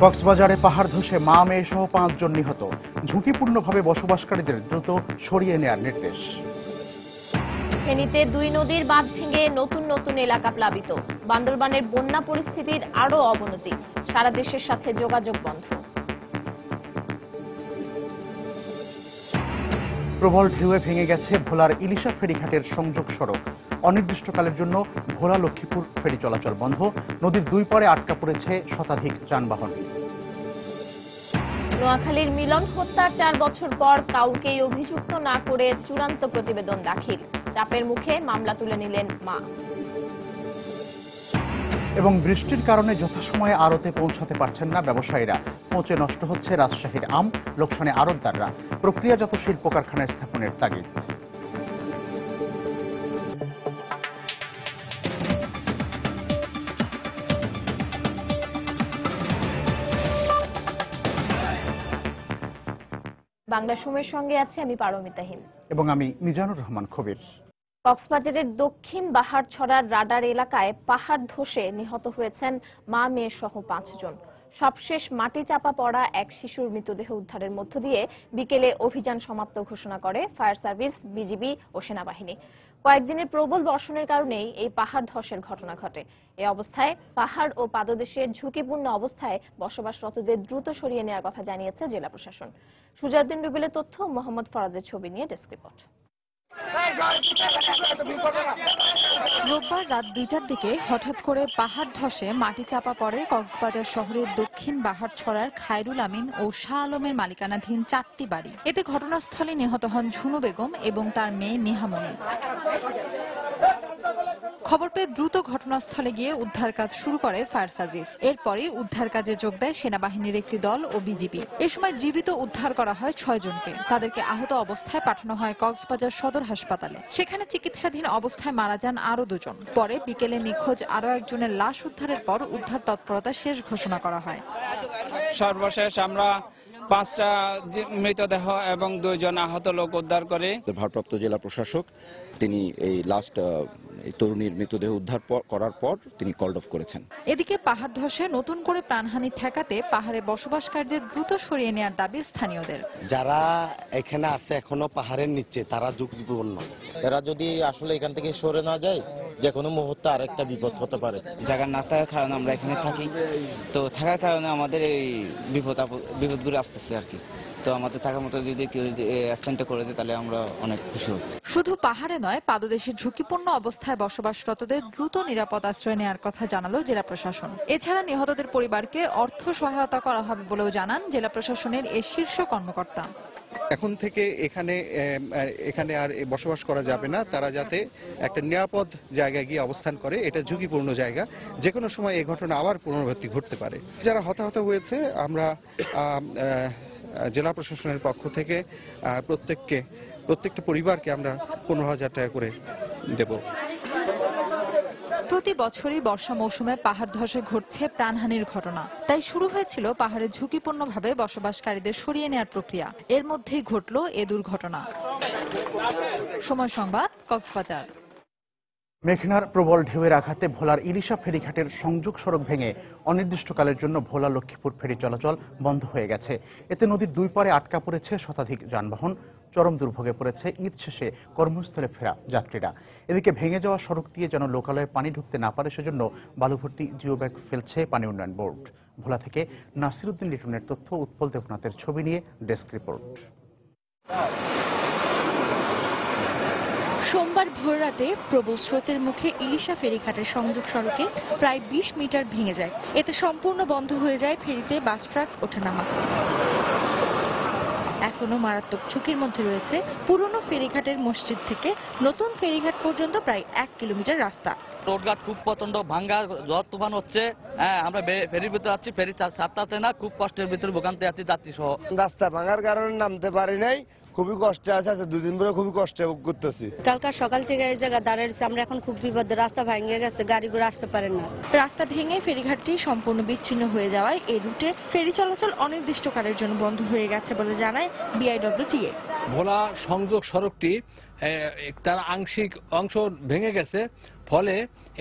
কক্সবাজারে পাহাড় ধসে মা মেয়ে সহ 5 জন নিহত। ঝুঁকিপূর্ণভাবে বসবাসকারীদের দ্রুত সরিয়ে নেওয়ার নির্দেশ। ফেনীতে 2 নদীর বাঁধ ভেঙে নতুন নতুন এলাকা প্লাবিত। বান্দরবানের বন্যা পরিস্থিতির আরও অবনতি। সারা দেশের সাথে যোগাযোগ বন্ধ। প্রবল ঢেউয়ে ভেঙে গেছে ভোলার ইলিশা ফেরিঘাটের সংযোগ সড়ক। অনির্দিষ্টকালের জন্য ভোলা লক্ষ্মীপুর ফেরি চলাচল বন্ধ। নদীর দুই পাড়ে আটকা পড়েছে শতাধিক যানবাহন। নোয়াখালীর মিলন হত্যার 4 বছর পর কাউকেই অভিযুক্ত না করে চূড়ান্ত প্রতিবেদন দাখিল। চাপের মুখে মামলা তুলে নিলেন মা। এবং বৃষ্টির কারণে যথাসময়ে আড়তে পৌঁছাতে পারছেন না ব্যবসায়ীরা। পচে নষ্ট হচ্ছে রাজশাহীর আম, লোকসানে আড়তদাররা। প্রক্রিয়াজাত শিল্প কারখানা স্থাপনের তাগিদ। বাংলা সময়ের সঙ্গে আছে আমি পারমিতাহীন এবং আমি মিজানুর রহমান খবির। কক্সবাজারের দক্ষিণ বাহারছড়ার রাডার এলাকায় পাহাড় ধসে নিহত হয়েছেন মা মেয়ে সহ 5 জন। সবশেষ মাটি চাপা পড়া এক শিশুর মৃতদেহ উদ্ধারের মধ্য দিয়ে বিকেলে অভিযান সমাপ্ত ঘোষণা করে ফায়ার সার্ভিস, বিজিবি ও সেনাবাহিনী। কয়েকদিনের প্রবল বর্ষণের কারণেই এই পাহাড় ধসের ঘটনা ঘটে। এই অবস্থায় পাহাড় ও পাদদেশে ঝুঁকিপূর্ণ অবস্থায় বসবাসরতদের দ্রুত সরিয়ে নেওয়ার কথা জানিয়েছে জেলা প্রশাসন। সুজাউদ্দিন রুবেলের তথ্য, মোহাম্মদ ফরাজের ছবি নিয়ে ডেস্ক রিপোর্ট। রোববার রাত 2টার দিকে হঠাৎ করে পাহাড় ধসে মাটি চাপা পড়ে কক্সবাজার শহরের দক্ষিণ বাহারছড়ার খায়রুল আমিন ও শাহ আলমের মালিকানাধীন 4টি বাড়ি। এতে ঘটনাস্থলে নিহত হন ঝুনু বেগম এবং তার মেয়ে নেহামণি। খবর পেয়ে দ্রুত ঘটনাস্থলে গিয়ে উদ্ধার কাজ শুরু করে ফায়ার সার্ভিস। এরপরই উদ্ধার কাজে যোগ দেয় সেনাবাহিনীর একটি দল ও বিজিবি। এ সময় জীবিত উদ্ধার করা হয় 6 জনকে। তাদেরকে আহত অবস্থায় পাঠানো হয় কক্সবাজার সদর হাসপাতালে। সেখানে চিকিৎসাধীন অবস্থায় মারা যান আরও 2 জন। পরে বিকেলে নিখোঁজ আরও একজনের লাশ উদ্ধারের পর উদ্ধার তৎপরতা শেষ ঘোষণা করা হয়। সর্বশেষ আমরা 5টা মৃতদেহ এবং 2 জন আহত লোক উদ্ধার করে। ভারপ্রাপ্ত জেলা প্রশাসক তিনি এই লাস্ট তরুণীর মৃতদেহ উদ্ধার করার পর তিনি কল অফ করেছেন। এদিকে পাহাড় ধসে নতুন করে প্রাণহানি ঠেকাতে পাহাড়ে বসবাসকারীদের দ্রুত সরিয়ে নেওয়ার দাবি স্থানীয়দের। যারা এখানে আছে এখনো পাহাড়ের নিচে তারা ঝুঁকিপূর্ণ। এরা যদি আসলে এখান থেকে সরে না যায় যে কোনো মুহূর্তে আরেকটা বিপদ হতে পারে। জায়গা না থাকার কারণে আমরা এখানে থাকি, তো থাকার কারণে আমাদের এই বিপদগুলো আসতেছে আর কি। তো আমাদের থাকার মতো যদি কেউ অ্যাক্সেন্টটা করে দেয় তাহলে আমরা অনেক খুশি হব। শুধু পাহাড়ে নয়, পাদদেশে ঝুঁকিপূর্ণ অবস্থায় বসবাসরতদের দ্রুত নিরাপদ আশ্রয় নেওয়ার কথা জানালো জেলা প্রশাসন। এছাড়া নিহতদের পরিবারকে অর্থ সহায়তা করা হবে বলেও জানান জেলা প্রশাসনের এই শীর্ষ কর্মকর্তা। এখন থেকে এখানে আর বসবাস করা যাবে না। তারা যাতে একটা নিরাপদ জায়গায় গিয়ে অবস্থান করে। এটা ঝুঁকিপূর্ণ জায়গা, যে কোনো সময় এই ঘটনা আবার পুনরাবৃত্তি ঘটতে পারে। যারা হতাহত হয়েছে আমরা জেলা প্রশাসনের পক্ষ থেকে প্রত্যেকটা পরিবারকে আমরা 15,000 টাকা করে দেব। প্রতি বছরই বর্ষা মৌসুমে পাহাড় ধসে ঘটছে প্রাণহানির ঘটনা। তাই শুরু হয়েছিল পাহাড়ে ঝুঁকিপূর্ণভাবে বসবাসকারীদের সরিয়ে নেওয়ার প্রক্রিয়া। এর মধ্যেই ঘটল এ দুর্ঘটনা। সময় সংবাদ, কক্সবাজার। মেঘনার প্রবল ঢেউয়ের আঘাতে ভোলার ইলিশা ফেরিঘাটের সংযোগ সড়ক ভেঙে অনির্দিষ্টকালের জন্য ভোলা লক্ষ্মীপুর ফেরি চলাচল বন্ধ হয়ে গেছে। এতে নদীর দুই পাড়ে আটকা পড়েছে শতাধিক যানবাহন। চরম দুর্ভোগে পড়েছে ঈদ শেষে কর্মস্থলে ফেরা যাত্রীরা। এদিকে ভেঙে যাওয়া সড়ক দিয়ে যেন লোকালয়ে পানি ঢুকতে না পারে সেজন্য বালুভর্তি জিও ব্যাগ ফেলছে পানি উন্নয়ন বোর্ড। ভোলা থেকে নাসিরউদ্দিন লিটনের তথ্য, উৎপল দেবনাথের ছবি নিয়ে ডেস্ক রিপোর্ট। সোমবার ভোররাতে প্রবল স্রোতের মুখে ইলিশা ফেরিঘাটের সংযোগ সড়কে প্রায় 20 মিটার ভেঙে যায়। এতে সম্পূর্ণ বন্ধ হয়ে যায় ফেরিতে বাস ট্রাক ওঠানামা। এখনো মারাত্মক ঝুঁকির মধ্যে রয়েছে পুরনো ফেরিঘাটের মসজিদ থেকে নতুন ফেরিঘাট পর্যন্ত প্রায় 1 কিলোমিটার রাস্তা। রোডঘাট খুব প্রচন্ড ভাঙ্গা, ঝড় তুফান হচ্ছে। আমরা ফেরির ভিতরে আছি, ফেরি ছাড়তে না, খুব কষ্টের ভিতরে ভোগান্তি আছি যাত্রী সহ। রাস্তা ভাঙার কারণে নামতে পারি নাই, খুবই কষ্টে আছে। 2 দিন ধরে খুবই কষ্টে ভোগ করতেছি। কালকা সকাল থেকে এই জায়গা দাঁড়িয়েছি আমরা, এখন খুব বিপদে। রাস্তা ভেঙে গেছে, গাড়িগুলো আসতে পারে না। রাস্তা ভেঙে ফেরিঘাটটি সম্পূর্ণ বিচ্ছিন্ন হয়ে যাওয়ায় এই রুটে ফেরি চলাচল অনির্দিষ্টকালের জন্য বন্ধ হয়ে গেছে বলে জানায় বিআইডব্লিউটিএ। ভোলা সংযোগ সড়কটি তার আংশিক অংশ ভেঙে গেছে, ফলে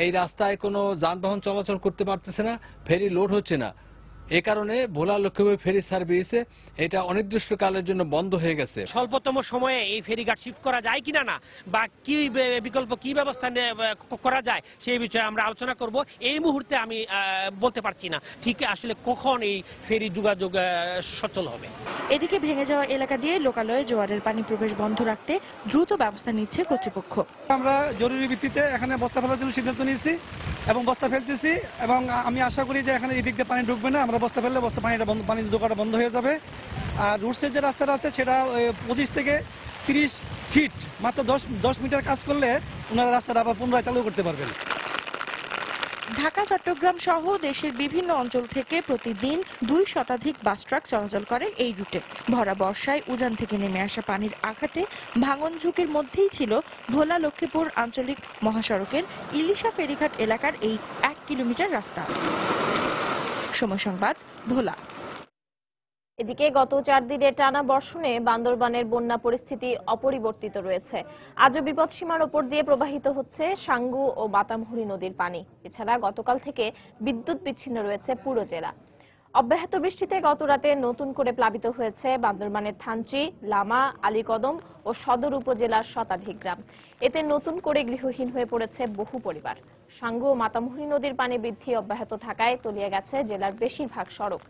এই রাস্তায় কোনো যানবাহন চলাচল করতে পারতেছে না, ফেরি লোড হচ্ছে না। এ কারণে ভোলা লক্ষ্মীপুর ফেরি সার্ভিস এটা অনির্দিষ্টকালের জন্য বন্ধ হয়ে গেছে। স্বল্পতম সময়ে এই ফেরিঘাট শিফট করা যায় কিনা না বা কি বিকল্প কি ব্যবস্থা করা যায় সেই বিষয়ে আমরা আলোচনা করব। এই মুহূর্তে আমি বলতে পারছি না ঠিক আসলে কখন এই ফেরি যোগাযোগ সচল হবে। এদিকে ভেঙে যাওয়া এলাকা দিয়ে লোকালয়ে জোয়ারের পানি প্রবেশ বন্ধ রাখতে দ্রুত ব্যবস্থা নিচ্ছে কর্তৃপক্ষ। আমরা জরুরি ভিত্তিতে এখানে বস্তা ফেলার জন্য সিদ্ধান্ত নিয়েছি এবং বস্তা ফেলতেছি এবং আমি আশা করি যে এখানে এদিক দিয়ে পানি ঢুকবে না। আমরা বস্তা ফেললে পানি ঢোকাটা বন্ধ হয়ে যাবে। আর রুটসের যে রাস্তাটা আছে সেটা 25 থেকে 30 ফিট মাত্র 10 মিটার কাজ করলে ওনারা রাস্তাটা আবার পুনরায় চালু করতে পারবেন। ঢাকা চট্টগ্রাম সহ দেশের বিভিন্ন অঞ্চল থেকে প্রতিদিন 2 শতাধিক বাস ট্রাক চলাচল করে এই রুটে। ভরা বর্ষায় উজান থেকে নেমে আসা পানির আঘাতে ভাঙন ঝুঁকির মধ্যেই ছিল ভোলা লক্ষ্মীপুর আঞ্চলিক মহাসড়কের ইলিশা ফেরিঘাট এলাকার এই 1 কিলোমিটার রাস্তা। সময় সংবাদ, ভোলা। এদিকে গত 4 দিনে টানা বর্ষণে বান্দরবানের বন্যা পরিস্থিতি অপরিবর্তিত রয়েছে। আজও বিপদসীমার ওপর দিয়ে প্রবাহিত হচ্ছে সাঙ্গু ও বাতামহুড়ি নদীর পানি। এছাড়া গতকাল থেকে বিদ্যুৎ বিচ্ছিন্ন রয়েছে পুরো জেলা। অব্যাহত বৃষ্টিতে গত রাতে নতুন করে প্লাবিত হয়েছে বান্দরবানের থানচি, লামা, আলীকদম ও সদর উপজেলার শতাধিক গ্রাম। এতে নতুন করে গৃহহীন হয়ে পড়েছে বহু পরিবার। সাঙ্গু ও মাতামহুড়ি নদীর পানি বৃদ্ধি অব্যাহত থাকায় তলিয়ে গেছে জেলার বেশিরভাগ সড়ক।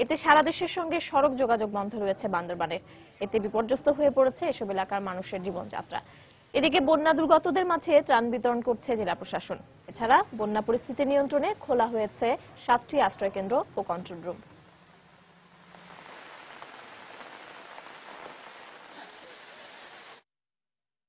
এতে সারা দেশের সঙ্গে সড়ক যোগাযোগ বন্ধ রয়েছে বান্দরবানের। এতে বিপর্যস্ত হয়ে পড়েছে এসব এলাকার মানুষের জীবনযাত্রা। এদিকে বন্যা দুর্গতদের মাঝে ত্রাণ বিতরণ করছে জেলা প্রশাসন। এছাড়া বন্যা পরিস্থিতি নিয়ন্ত্রণে খোলা হয়েছে 7টি আশ্রয় কেন্দ্র ও কন্ট্রোল রুম।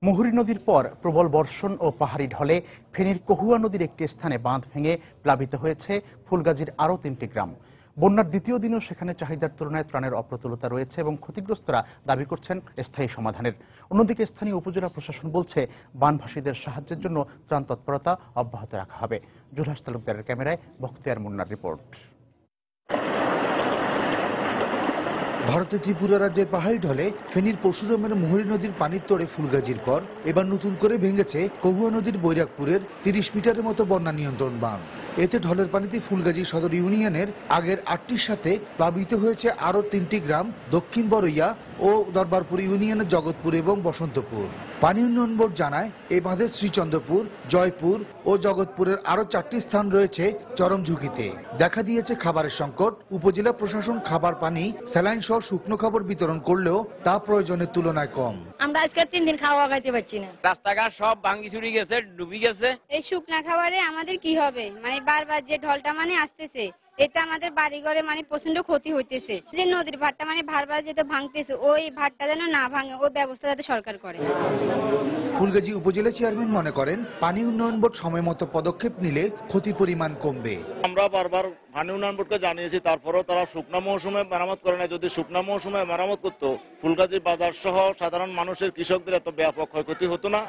মুহুরী নদীর পর প্রবল বর্ষণ ও পাহাড়ি ঢলে ফেনীর কহুয়া নদীর একটি স্থানে বাঁধ ভেঙে প্লাবিত হয়েছে ফুলগাজীর আরও 3টি গ্রাম। বন্যার দ্বিতীয় দিনেও সেখানে চাহিদার তুলনায় ত্রাণের অপ্রতুলতা রয়েছে এবং ক্ষতিগ্রস্তরা দাবি করছেন স্থায়ী সমাধানের। অন্যদিকে স্থানীয় উপজেলা প্রশাসন বলছে বানভাসীদের সাহায্যের জন্য ত্রাণ তৎপরতা অব্যাহত রাখা হবে। জুলহাস তালুকদারের ক্যামেরায় বখতিয়ার মুন্নার রিপোর্ট। ভারতের ত্রিপুরা রাজ্যের পাহাড়ি ঢলে ফেনীর পরশুরামের মুহুরী নদীর পানির তোড়ে ফুলগাজীর পর এবার নতুন করে ভেঙেছে কহুয়া নদীর বৈরাগপুরের 30 মিটারের মতো বন্যা নিয়ন্ত্রণ বাঁধ। এতে ঢলের পানিতে ফুলগাজী সদর ইউনিয়নের আগের 8টির সাথে প্লাবিত হয়েছে আরও 3টি গ্রাম দক্ষিণ বড়ইয়া ও দরবারপুর ইউনিয়নের জগৎপুর এবং বসন্তপুর। পানি উন্নয়ন বোর্ড জানায় এই বাঁধের শ্রীচন্দ্রপুর, জয়পুর ও জগৎপুরের আরও 4টি স্থান রয়েছে চরম ঝুঁকিতে। দেখা দিয়েছে খাবারের সংকট। উপজেলা প্রশাসন খাবার, পানি, স্যালাইন সহ শুকনো খাবার বিতরণ করলেও তা প্রয়োজনের তুলনায় কম। আমরা আজকে 3 দিন খাওয়া খাইতে পারছি না। রাস্তাঘাট সব ভাঙি চুরি গেছে, ডুবি গেছে। এই শুকনা খাবারে আমাদের কি হবে? বারবার যে ঢলটা আসতেছে, এতে আমাদের বাড়িঘরে প্রচন্ড ক্ষতি হইতেছে। যে নদীর ভাটটা বারবার যেটা ভাঙতেছে, ওই ভাটটা যেন না ভাঙে, ওই ব্যবস্থা যাতে সরকার করে। ফুলগাজী উপজেলা চেয়ারম্যান মনে করেন পানি উন্নয়ন বোর্ড সময় মতো পদক্ষেপ নিলে ক্ষতির পরিমাণ কমবে। আমরা বারবার পানি উন্নয়ন বোর্ডকে জানিয়েছি, তারপরেও তারা শুকনা মৌসুমে মেরামত করে না। যদি শুকনা মৌসুমে মেরামত করতো, ফুলগাজী বাজার সহ সাধারণ মানুষের, কৃষকদের এত ব্যাপক ক্ষয়ক্ষতি হতো না।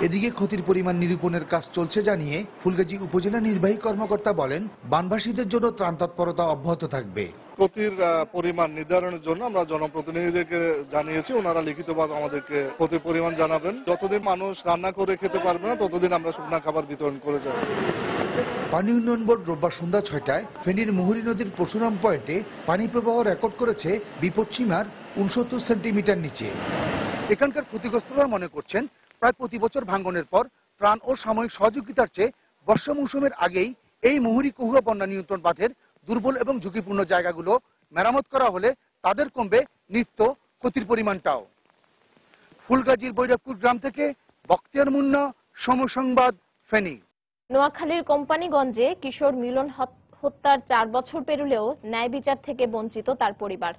এদিকে ক্ষতির পরিমাণ নিরূপণের কাজ চলছে জানিয়ে ফুলগাজী উপজেলা নির্বাহী কর্মকর্তা বলেন বানভাসীদের জন্য ত্রাণ তৎপরতা অব্যাহত থাকবে। ক্ষতির পরিমাণ নির্ধারণের জন্য আমরা জনপ্রতিনিধিদেরকে জানিয়েছি, ওনারা লিখিতভাবে আমাদেরকে ক্ষতির পরিমাণ জানাবেন। যতদিন মানুষ রান্না করে খেতে পারবে না, ততদিন আমরা শুকনা খাবার বিতরণ করে যাব। পানি উন্নয়ন বোর্ড রোববার সন্ধ্যা 6টায় ফেনীর মুহুরী নদীর পরশুরাম পয়েন্টে পানি প্রবাহ রেকর্ড করেছে বিপদসীমার 69 সেন্টিমিটার নিচে। এখানকার ক্ষতিগ্রস্তরা মনে করছেন প্রায় প্রতি বছর ভাঙনের পর ত্রাণ ও সাময়িক সহযোগিতার চেয়ে বর্ষা মৌসুমের আগেই এই মুহুরী কহুয়া বন্যা নিয়ন্ত্রণ বাঁধের দুর্বল এবং ঝুঁকিপূর্ণ জায়গাগুলো মেরামত করা হলে তাদের কমবে নিত্য ক্ষতির পরিমাণটাও। ফুলগাজীর বৈরাগপুর গ্রাম থেকে বখতিয়ার মুন্না, সময় সংবাদ, ফেনী। নোয়াখালীর কোম্পানিগঞ্জে কিশোর মিলন হত্যার 4 বছর পেরুলেও ন্যায় বিচার থেকে বঞ্চিত তার পরিবার।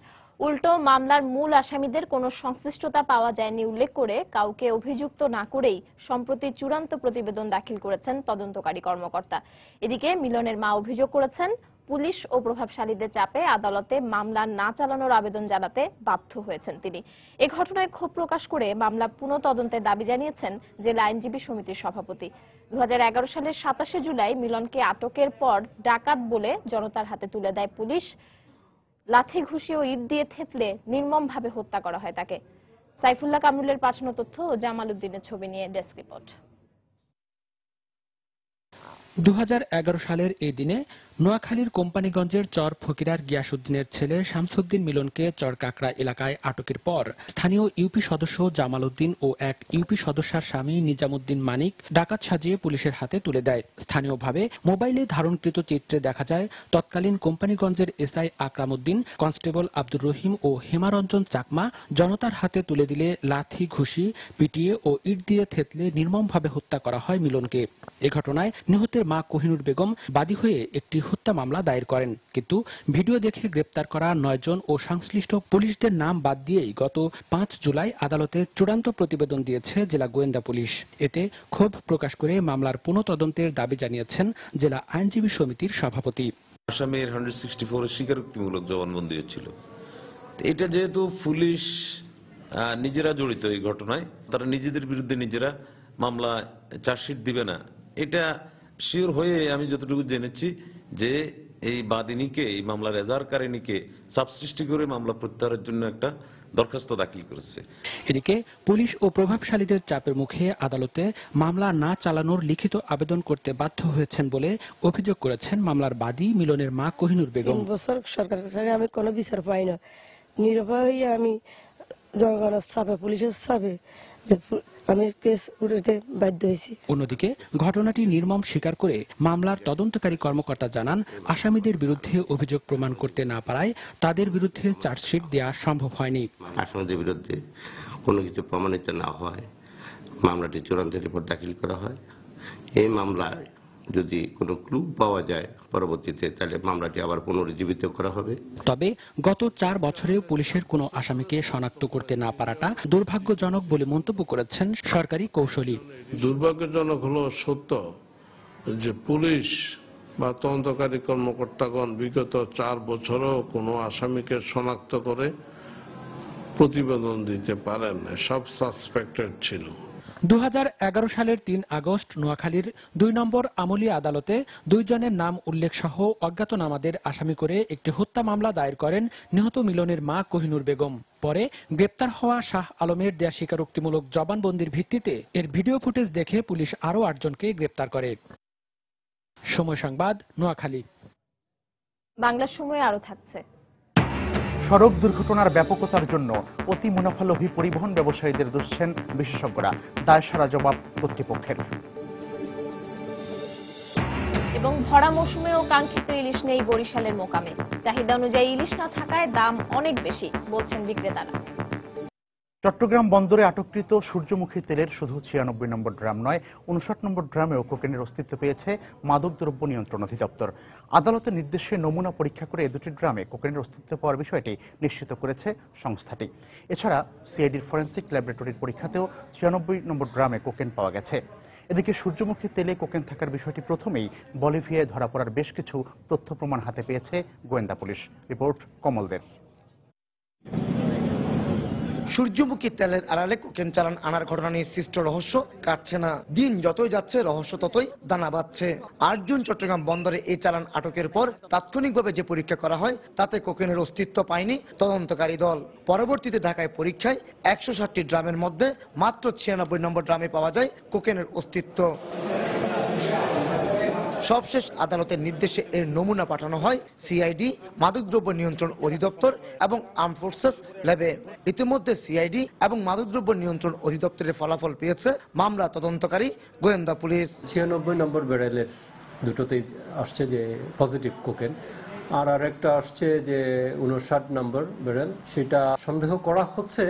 উল্টো মামলার মূল আসামিদের কোনো সংশ্লিষ্টতা পাওয়া যায়নি উল্লেখ করে কাউকে অভিযুক্ত না করেই সম্প্রতি চূড়ান্ত প্রতিবেদন দাখিল করেছেন তদন্তকারী কর্মকর্তা। এদিকে মিলনের মা অভিযোগ করেছেন পুলিশ ও প্রভাবশালীদের চাপে আদালতে মামলা না চালানোর আবেদন জানাতে বাধ্য হয়েছেন তিনি। এ ঘটনায় ক্ষোভ প্রকাশ করে মামলা পুনঃতদন্তের দাবি জানিয়েছেন জেলা আইনজীবী সমিতির সভাপতি। 2011 সালের 27শে জুলাই মিলনকে আটকের পর ডাকাত বলে জনতার হাতে তুলে দেয় পুলিশ। লাথি, ঘুষি ও ইট দিয়ে থেতলে নির্মমভাবে হত্যা করা হয় তাকে। সাইফুল্লাহ কামরুলের পাঠানো তথ্য ও জামাল উদ্দিনের ছবি নিয়ে ডেস্ক রিপোর্ট। 2011 সালের এই দিনে নোয়াখালীর কোম্পানিগঞ্জের চর ফকিরার গিয়াসউদ্দিনের ছেলে শামসুদ্দিন মিলনকে চর কাকড়া এলাকায় আটকের পর স্থানীয় ইউপি সদস্য জামাল উদ্দিন ও এক ইউপি সদস্যার স্বামী নিজামুদ্দিন মানিক ডাকাত সাজিয়ে পুলিশের হাতে তুলে দেয়। স্থানীয়ভাবে মোবাইলে ধারণকৃত চিত্রে দেখা যায় তৎকালীন কোম্পানিগঞ্জের এসআই আকরাম উদ্দিন, কনস্টেবল আব্দুর রহিম ও হেমারঞ্জন চাকমা জনতার হাতে তুলে দিলে লাথি, ঘুষি, পিটিয়ে ও ইট দিয়ে থেতলে নির্মমভাবে হত্যা করা হয় মিলনকে। এ ঘটনায় নিহতের মা কোহিনুর বেগম বাদী হয়ে একটি হত্যা মামলা দায়ের করেন, কিন্তু ভিডিও দেখে গ্রেপ্তার করা 9 জন ও সংশ্লিষ্ট পুলিশদের নাম বাদ দিয়েই গত 5 জুলাই আদালতে চূড়ান্ত প্রতিবেদন দিয়েছে জেলা গোয়েন্দা পুলিশ। এতে ক্ষোভ প্রকাশ করে মামলার পুনঃতদন্তের দাবি জানিয়েছেন জেলা আইনজীবী সমিতির সভাপতি। আসামের 164 স্বীকারোক্তিমূলক জবানবন্দি হচ্ছিল। এটা যেহেতু পুলিশ নিজেরা জড়িত এই ঘটনায়, তারা নিজেদের বিরুদ্ধে নিজেরা মামলা চার্জশিট দিবে না, এটা শিওর হয়ে আমি যতটুকু জেনেছি যে এই বাদিনীকে, এই মামলার এজাহারকারিনীকে চাপ সৃষ্টি করে মামলা প্রত্যাহারের জন্য একটা দরখাস্ত দাখিল করেছে। এদিকে পুলিশ ও প্রভাবশালীদের চাপের মুখে আদালতে মামলা না চালানোর লিখিত আবেদন করতে বাধ্য হয়েছেন বলে অভিযোগ করেছেন মামলার বাদী মিলনের মা কোহিনুর বেগম। 3 বছর সরকারের কাছে আমি কোনো বিচার পাই না, নিরুপায় হয়ে আমি জনগণের চাপে, পুলিশের চাপে আমি কেস উঠাতে বাধ্য হয়েছি। অন্যদিকে ঘটনাটি নির্মম স্বীকার করে মামলার তদন্তকারী কর্মকর্তা জানান, আসামিদের বিরুদ্ধে অভিযোগ প্রমাণ করতে না পারায় তাদের বিরুদ্ধে চার্জশিট দেওয়া সম্ভব হয়নি। আসামিদের বিরুদ্ধে কোনো কিছু প্রমাণিত না হয় মামলাটি চূড়ান্ত রিপোর্ট দাখিল করা হয়। এই মামলায় যদি কোনো ক্লু পাওয়া যায় পরবর্তীতে, তাহলে মামলাটি আবার পুনরুজ্জীবিত করা হবে। তবে গত 4 বছরে পুলিশের কোনো আসামিকে শনাক্ত করতে না পারাটা দুর্ভাগ্যজনক বলে মন্তব্য করেছেন সরকারি কৌশলী। দুর্ভাগ্যজনক হলো সত্য যে পুলিশ বা তদন্তকারী কর্মকর্তাগণ বিগত 4 বছরেও কোনো আসামিকে শনাক্ত করে প্রতিবেদন দিতে পারেন না, সব সাসপেক্টেড ছিল। 2011 সালের 3 আগস্ট নোয়াখালীর 2 নম্বর আমলি আদালতে 2 জনের নাম উল্লেখ সহ অজ্ঞাতনামাদের আসামি করে একটি হত্যা মামলা দায়ের করেন নিহত মিলনের মা কোহিনুর বেগম। পরে গ্রেপ্তার হওয়া শাহ আলমের দেয়া স্বীকারোক্তিমূলক জবানবন্দির ভিত্তিতে এর ভিডিও ফুটেজ দেখে পুলিশ আরও 8 জনকে গ্রেপ্তার করে। সময় সংবাদ, নোয়াখালী। বাংলা সময় আরো থাকছে। সড়ক দুর্ঘটনার ব্যাপকতার জন্য অতি মুনাফালোভী পরিবহন ব্যবসায়ীদের দুষছেন বিশেষজ্ঞরা, দায়সারা জবাব কর্তৃপক্ষের। এবং ভরা মৌসুমেও কাঙ্ক্ষিত ইলিশ নেই বরিশালের মোকামে। চাহিদা অনুযায়ী ইলিশ না থাকায় দাম অনেক বেশি বলছেন বিক্রেতারা। চট্টগ্রাম বন্দরে আটককৃত সূর্যমুখী তেলের শুধু 96 নম্বর ড্রাম নয়, 59 নম্বর ড্রামেও কোকেনের অস্তিত্ব পেয়েছে মাদকদ্রব্য নিয়ন্ত্রণ অধিদপ্তর। আদালতের নির্দেশে নমুনা পরীক্ষা করে এই দুটি ড্রামে কোকেনের অস্তিত্ব পাওয়ার বিষয়টি নিশ্চিত করেছে সংস্থাটি। এছাড়া সিআইডির ফরেন্সিক ল্যাবরেটরির পরীক্ষাতেও 96 নম্বর ড্রামে কোকেন পাওয়া গেছে। এদিকে সূর্যমুখী তেলে কোকেন থাকার বিষয়টি প্রথমেই বলিভিয়ায় ধরা পড়ার বেশ কিছু তথ্য প্রমাণ হাতে পেয়েছে গোয়েন্দা পুলিশ। রিপোর্ট কমলদের। সূর্যমুখী তেলের আড়ালে কোকেন চালান আনার ঘটনা নিয়ে সৃষ্ট রহস্য কাটছে না। দিন যতই যাচ্ছে রহস্য ততই দানা বাঁধছে। 8 জুন চট্টগ্রাম বন্দরে এই চালান আটকের পর তাৎক্ষণিকভাবে যে পরীক্ষা করা হয় তাতে কোকেনের অস্তিত্ব পায়নি তদন্তকারী দল। পরবর্তীতে ঢাকায় পরীক্ষায় 160টি ড্রামের মধ্যে মাত্র 96 নম্বর ড্রামে পাওয়া যায় কোকেনের অস্তিত্ব। সবশেষ আদালতের নির্দেশে এর নমুনা পাঠানো হয় সিআইডি, মাদকদ্রব্য নিয়ন্ত্রণ অধিদপ্তর এবং আর্ম ফোর্সেস ল্যাবে। ইতিমধ্যে সিআইডি এবং মাদকদ্রব্য নিয়ন্ত্রণ অধিদপ্তরের ফলাফল পেয়েছে মামলা তদন্তকারী গোয়েন্দা পুলিশ। 96 নম্বর ব্যারেলের দুটোতেই আসছে যে পজিটিভ কোকেন, আর আরেকটা আসছে যে 59 নম্বর ব্যারেল, সেটা সন্দেহ করা হচ্ছে,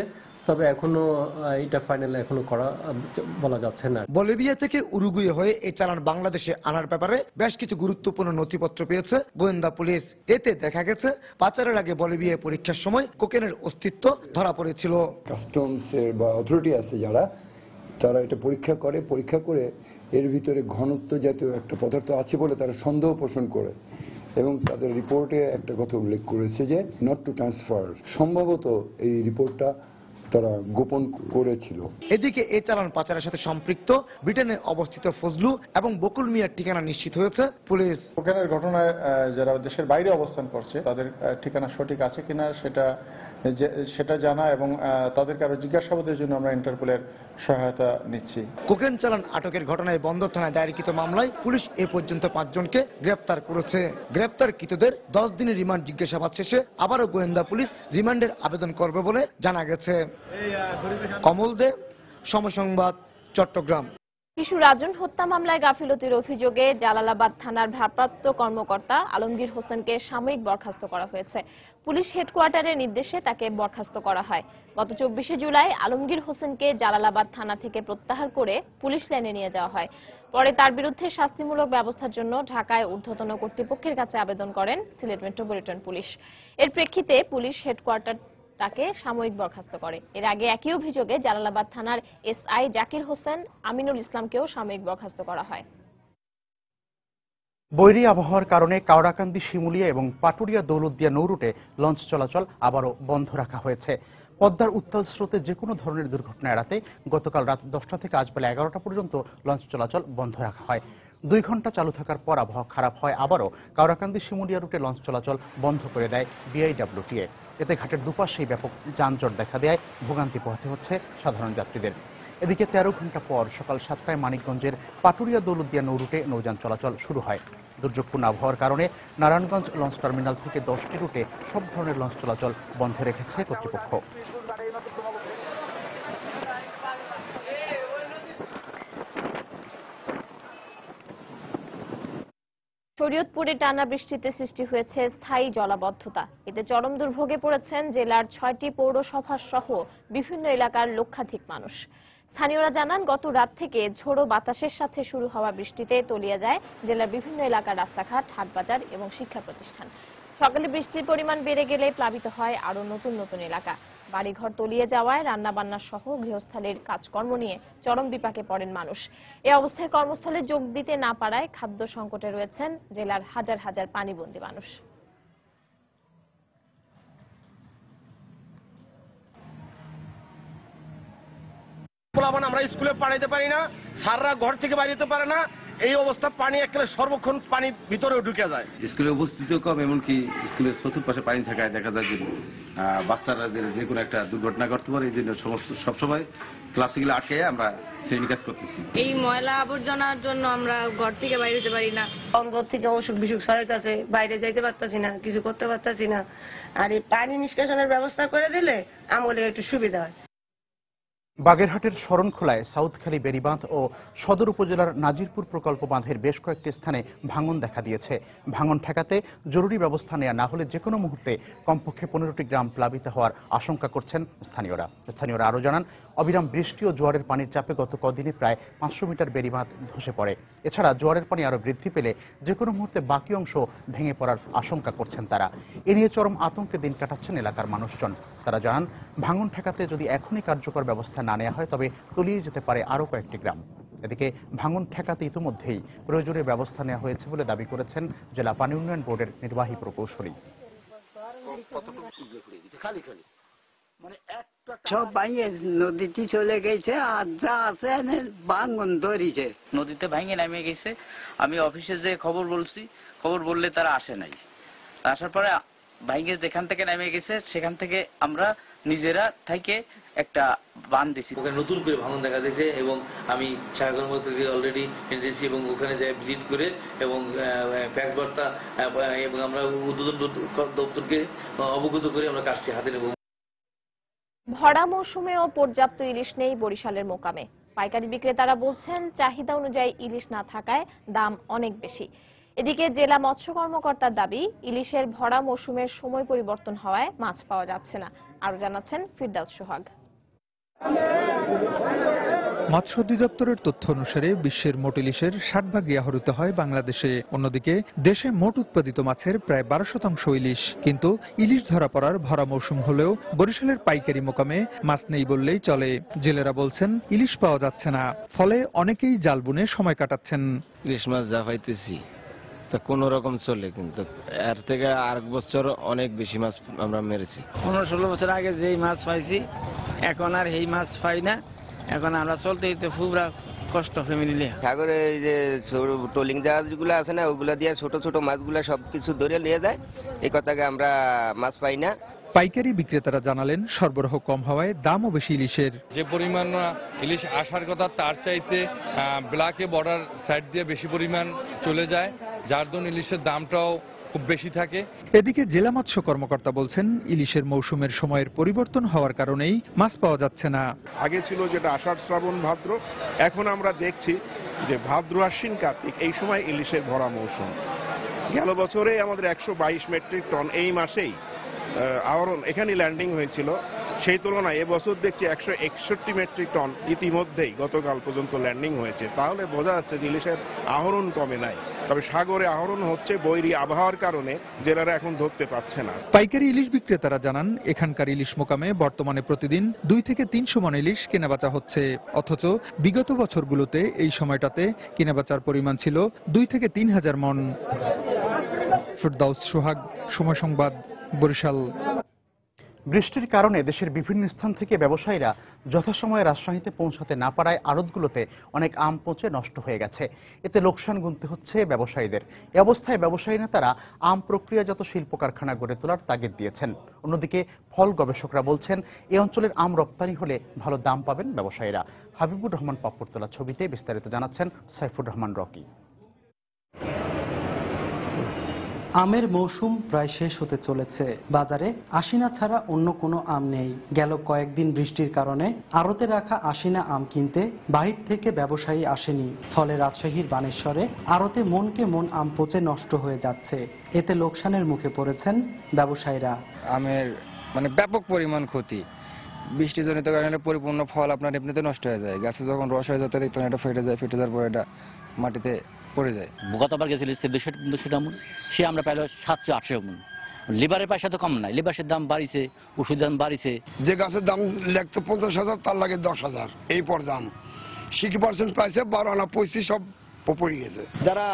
তবে এখনো এটা ফাইনাল এখনো করা বলা যাচ্ছে না। বলিভিয়া থেকে উরুগুয়ে হয়ে এই চালান বাংলাদেশে আনার ব্যাপারে বেশ কিছু গুরুত্বপূর্ণ নথিপত্র পেয়েছে গোয়েন্দা পুলিশ। এতে দেখা গেছে পাচারের আগে বলিভিয়া পরীক্ষার সময় কোকেনের অস্তিত্ব ধরা পড়েছিল। কাস্টমসের বা অথরিটি আছে যারা, তারা এটা পরীক্ষা করে এর ভিতরে ঘনত্ব জাতীয় একটা পদার্থ আছে বলে তারা সন্দেহ পোষণ করে এবং তাদের রিপোর্টে একটা কথা উল্লেখ করেছে যে নট টু ট্রান্সফার। সম্ভবত এই রিপোর্টটা তারা গোপন করেছিল। এদিকে এই চালান পাচারের সাথে সম্পৃক্ত ব্রিটেনে অবস্থিত ফজলু এবং বকুল মিয়ার ঠিকানা নিশ্চিত হয়েছে পুলিশ। কোকেনের ঘটনায় যারা দেশের বাইরে অবস্থান করছে তাদের ঠিকানা সঠিক আছে কিনা সেটা সেটা জানা এবং তাদেরকে আরো জিজ্ঞাসাবাদের জন্য আমরা ইন্টারপোলের সহায়তা নিচ্ছি। কোকেন চালান আটকের ঘটনায় বন্দর থানায় দায়েরকৃত মামলায় পুলিশ এ পর্যন্ত 5 জনকে গ্রেপ্তার করেছে। গ্রেপ্তারকৃতদের 10 দিনের রিমান্ড জিজ্ঞাসাবাদ শেষে আবারও গোয়েন্দা পুলিশ রিমান্ডের আবেদন করবে বলে জানা গেছে। কমল দে, সময় সংবাদ, চট্টগ্রাম। শিশু রাজন হত্যা মামলায় গাফিলতির অভিযোগে জালালাবাদ থানার ভারপ্রাপ্ত কর্মকর্তা আলমগীর হোসেনকে সাময়িক বরখাস্ত করা হয়েছে। পুলিশ হেডকোয়ার্টারের নির্দেশে তাকে বরখাস্ত করা হয়। গত 24 জুলাই আলমগীর হোসেনকে জালালাবাদ থানা থেকে প্রত্যাহার করে পুলিশ লাইনে নিয়ে যাওয়া হয়। পরে তার বিরুদ্ধে শাস্তিমূলক ব্যবস্থার জন্য ঢাকায় ঊর্ধ্বতন কর্তৃপক্ষের কাছে আবেদন করেন সিলেট মেট্রোপলিটন পুলিশ। এর প্রেক্ষিতে পুলিশ হেডকোয়ার্টার তাকে সাময়িক বরখাস্ত করে। এর আগে একই অভিযোগে জালালাবাদ থানার এসআই জাকির হোসেন আমিনুল ইসলামকেও সাময়িক বরখাস্ত করা হয়। বৈরী আবহাওয়ার কারণে কাওড়াকান্দি, শিমুলিয়া এবং পাটুরিয়া দৌলতদিয়া নৌরুটে লঞ্চ চলাচল আবারও বন্ধ রাখা হয়েছে। পদ্মার উত্তাল স্রোতে যে কোনো ধরনের দুর্ঘটনা এড়াতে গতকাল রাত 10টা থেকে আজ বেলা 11টা পর্যন্ত লঞ্চ চলাচল বন্ধ রাখা হয়। 2 ঘন্টা চালু থাকার পর আবহাওয়া খারাপ হয় আবারও কাওড়াকান্দি শিমুলিয়া রুটে লঞ্চ চলাচল বন্ধ করে দেয় বিআইডব্লিউটিএ। এতে ঘাটের দুপাশেই ব্যাপক যানজট দেখা দেয়, ভোগান্তি পোহাতে হচ্ছে সাধারণ যাত্রীদের। এদিকে 13 ঘন্টা পর সকাল 7টায় মানিকগঞ্জের পাটুরিয়া দৌলতদিয়া নৌরুটে নৌযান চলাচল শুরু হয়। দুর্যোগপূর্ণ আবহাওয়ার কারণে নারায়ণগঞ্জ লঞ্চ টার্মিনাল থেকে 10টি রুটে সব ধরনের লঞ্চ চলাচল বন্ধ রেখেছে কর্তৃপক্ষ। শরীয়তপুরে টানা বৃষ্টিতে সৃষ্টি হয়েছে স্থায়ী জলাবদ্ধতা। এতে চরম দুর্ভোগে পড়েছেন জেলার 6টি পৌরসভা সহ বিভিন্ন এলাকার লক্ষাধিক মানুষ। স্থানীয়রা জানান, গত রাত থেকে ঝোড়ো বাতাসের সাথে শুরু হওয়া বৃষ্টিতে তলিয়ে যায় জেলার বিভিন্ন এলাকার রাস্তাঘাট, হাটবাজার এবং শিক্ষা প্রতিষ্ঠান। সকালে বৃষ্টির পরিমাণ বেড়ে গেলে প্লাবিত হয় আরো নতুন নতুন এলাকা। বাড়িঘর তলিয়ে যাওয়ায় রান্নাবান্না সহ গৃহস্থালীর কাজকর্ম নিয়ে চরম বিপাকে পড়েন মানুষ। এ অবস্থায় কর্মস্থলে যোগ দিতে না পারায় খাদ্য সংকটে রয়েছেন জেলার হাজার হাজার পানিবন্দী মানুষ। আমরা স্কুলে পাঠাইতে পারি না, স্যাররা ঘর থেকে বাইরে পারে না। এই অবস্থা, পানি একেবারে সর্বক্ষণ পানি ভিতরে ঢুকে যায়। স্কুলে উপস্থিতিও কম, এমনকি স্কুলের চতুর্পাশে পানি থাকায় দেখা যায় যে বাচ্চারা যে কোনো একটা দুর্ঘটনা ঘটতে পারে। এই জন্য সবসময় ক্লাসগুলো আটকে আমরা শ্রেণী কাজ করতেছি। এই ময়লা আবর্জনার জন্য আমরা ঘর থেকে বাইরে যেতে পারি না। ঘর থেকে অসুখ বিসুখ ছড়াইতেছে, বাইরে যাইতে পারতাছি না, কিছু করতে পারতাছি না। আর এই পানি নিষ্কাশনের ব্যবস্থা করে দিলে আমাদের একটু সুবিধা হয়। বাগেরহাটের শরণখোলায় সাউথখালী বেড়িবাঁধ ও সদর উপজেলার নাজিরপুর প্রকল্প বাঁধের বেশ কয়েকটি স্থানে ভাঙন দেখা দিয়েছে। ভাঙন ঠেকাতে জরুরি ব্যবস্থা নেওয়া না হলে যে কোনো মুহূর্তে কমপক্ষে 15টি গ্রাম প্লাবিত হওয়ার আশঙ্কা করছেন স্থানীয়রা আরও জানান, অবিরাম বৃষ্টি ও জোয়ারের পানির চাপে গত কদিনে প্রায় 500 মিটার বেড়িবাঁধ ধসে পড়ে। এছাড়া জোয়ারের পানি আরও বৃদ্ধি পেলে যে কোনো মুহূর্তে বাকি অংশ ভেঙে পড়ার আশঙ্কা করছেন তারা। এ নিয়ে চরম আতঙ্কে দিন কাটাচ্ছেন এলাকার মানুষজন। তারা জানান, ভাঙন ঠেকাতে যদি এখনই কার্যকর ব্যবস্থা না নেওয়া হয় তবে তলিয়ে যেতে পারে আরও কয়েকটি গ্রাম। এদিকে ভাঙন ঠেকাতে ইতিমধ্যেই প্রয়োজনীয় ব্যবস্থা নেওয়া হয়েছে বলে দাবি করেছেন জেলা পানি উন্নয়ন বোর্ডের নির্বাহী প্রকৌশলী। সব ভাঙে নদীতে চলে গেছে, আর যা আছে ভাঙন ধরেছে, নদীতে ভাঙে নামে গেছে। আমি অফিসে যে খবর বললে তারা আসে নাই। আসার পরে ভাঙে যেখান থেকে নেমে গেছে সেখান থেকে আমরা নিজেরা থেকে একটা বান দিছি। ওখানে নতুন করে ভাঙন দেখা দিয়েছে এবং আমি সাগরমধ্যে অলরেডি এনেছি এবং ওখানে যাই ভিজিট করে এবং ফ্যাক্স বার্তা এবং আমরা উদ্বোধন দপ্তরকে অবগত করে আমরা কাজটি হাতে নেব। ভরা মৌসুমেও পর্যাপ্ত ইলিশ নেই বরিশালের মোকামে। পাইকারি বিক্রেতারা বলছেন, চাহিদা অনুযায়ী ইলিশ না থাকায় দাম অনেক বেশি। এদিকে জেলা মৎস্য কর্মকর্তার দাবি, ইলিশের ভরা মৌসুমের সময় পরিবর্তন হওয়ায় মাছ পাওয়া যাচ্ছে না। আরো জানাচ্ছেন ফিরদাউস সোহাগ। মৎস্য অধিদপ্তরের তথ্য অনুসারে বিশ্বের মোট ইলিশের 60% আহরিত হয় বাংলাদেশে। অন্যদিকে দেশে মোট উৎপাদিত মাছের প্রায় 12% ইলিশ। কিন্তু ইলিশ ধরা পড়ার ভরা মৌসুম হলেও বরিশালের পাইকারি মোকামে মাছ নেই বললেই চলে। জেলেরা বলছেন, ইলিশ পাওয়া যাচ্ছে না, ফলে অনেকেই জাল বুনে সময় কাটাচ্ছেন। ইলিশ মাছ যা পাইতেছি তা কোনো রকম চলে, কিন্তু এর থেকে আর বছর অনেক বেশি মাছ আমরা মেরেছি। 15-16 বছর আগে যেই মাছ পাইছি এখন আর এই মাছ পাই না। এখন আমরা চলতে খুবরা কষ্ট ফ্যামিলি নিয়ে। সাগরে এই যে ট্রলিং জাহাজগুলো আছে না, ওগুলা দিয়ে ছোট ছোট মাছগুলা সবকিছু ধরে নিয়ে যায়। এই কথাকে আমরা মাছ পাই না। পাইকারি বিক্রেতারা জানালেন সরবরাহ কম হওয়ায় দামও বেশি ইলিশের। যে পরিমাণ ইলিশ আসার কথা তার চাইতে ব্ল্যাকে বর্ডার সাইড দিয়ে বেশি পরিমাণ চলে যায়, যার জন্য ইলিশের দামটাও খুব বেশি থাকে। এদিকে জেলা মৎস্য কর্মকর্তা বলছেন ইলিশের মৌসুমের সময়ের পরিবর্তন হওয়ার কারণেই মাছ পাওয়া যাচ্ছে না। আগে ছিল যেটা আষাঢ় শ্রাবণ ভাদ্র, এখন আমরা দেখছি যে ভাদ্র আশ্বিন কার্তিক এই সময় ইলিশের ভরা মৌসুম। গেল বছরে আমাদের 122 মেট্রিক টন এই মাসেই আহরণ এখানে ল্যান্ডিং হয়েছিল, সেই তুলনায় এবছর দেখছি 161 মেট্রিক টন ইতিমধ্যেই গতকাল পর্যন্ত ল্যান্ডিং হয়েছে। তাহলে বোঝা যাচ্ছে যে ইলিশের আহরণ কমে নাই, তবে সাগরে আহরণ হচ্ছে বৈরী আবহাওয়ার কারণে জেলেরা এখন ধরতে পারছে না। পাইকারি ইলিশ বিক্রেতারা জানান এখানকার ইলিশ মোকামে বর্তমানে প্রতিদিন 2 থেকে 300 মণ ইলিশ কেনাবেচা হচ্ছে, অথচ বিগত বছরগুলোতে এই সময়টাতে কেনাবেচার পরিমাণ ছিল 2 থেকে 3000 মণ। ফেরদাউস সোহাগ, সময় সংবাদ, বরিশাল। বৃষ্টির কারণে দেশের বিভিন্ন স্থান থেকে ব্যবসায়ীরা যথাসময়ে রাজশাহীতে পৌঁছাতে না পারায় আড়তগুলোতে অনেক আম পচে নষ্ট হয়ে গেছে। এতে লোকসান গুনতে হচ্ছে ব্যবসায়ীদের। এ অবস্থায় ব্যবসায়ী নেতারা আম প্রক্রিয়াজাত শিল্প কারখানা গড়ে তোলার তাগিদ দিয়েছেন। অন্যদিকে ফল গবেষকরা বলছেন এই অঞ্চলের আম রপ্তানি হলে ভালো দাম পাবেন ব্যবসায়ীরা। হাবিবুর রহমান পাপ্পুর তোলা ছবিতে বিস্তারিত জানাচ্ছেন সাইফুর রহমান রকি। আমের মৌসুম প্রায় শেষ হতে চলেছে। বাজারে আশিনা ছাড়া অন্য কোনো আম নেই। গেল কয়েকদিন বৃষ্টির কারণে আড়তে রাখা আশিনা আম কিনতে বাহির থেকে ব্যবসায়ী আসেনি। ফলে রাজশাহীর বানেশ্বরে আড়তে মনকে মন আম পচে নষ্ট হয়ে যাচ্ছে। এতে লোকসানের মুখে পড়েছেন ব্যবসায়ীরা। আমের ব্যাপক পরিমাণ ক্ষতি। বৃষ্টিজনিত কারণে পরিপূর্ণ ফল আপনার এমনিতে নষ্ট হয়ে যায়। গাছে যখন রস হয়ে যেতে দেখতেন এটা ফেটে যায়, ফেটে যাওয়ার পর এটা মাটিতে পড়ে যায়। গতবার গেছিল 200 মণ, সে আমরা পাইল 700-800 মণ। লিভারের পয়সা তো কম নাই, লিভারের দাম বাড়িছে, ওষুধের দাম বাড়িছে। যে গাছের দাম লাগতো 50,000 তার লাগে 10,000, এই পর্যাম 60% পাইছে, 12 আনা 25 সব পড়ে গেছে। যারা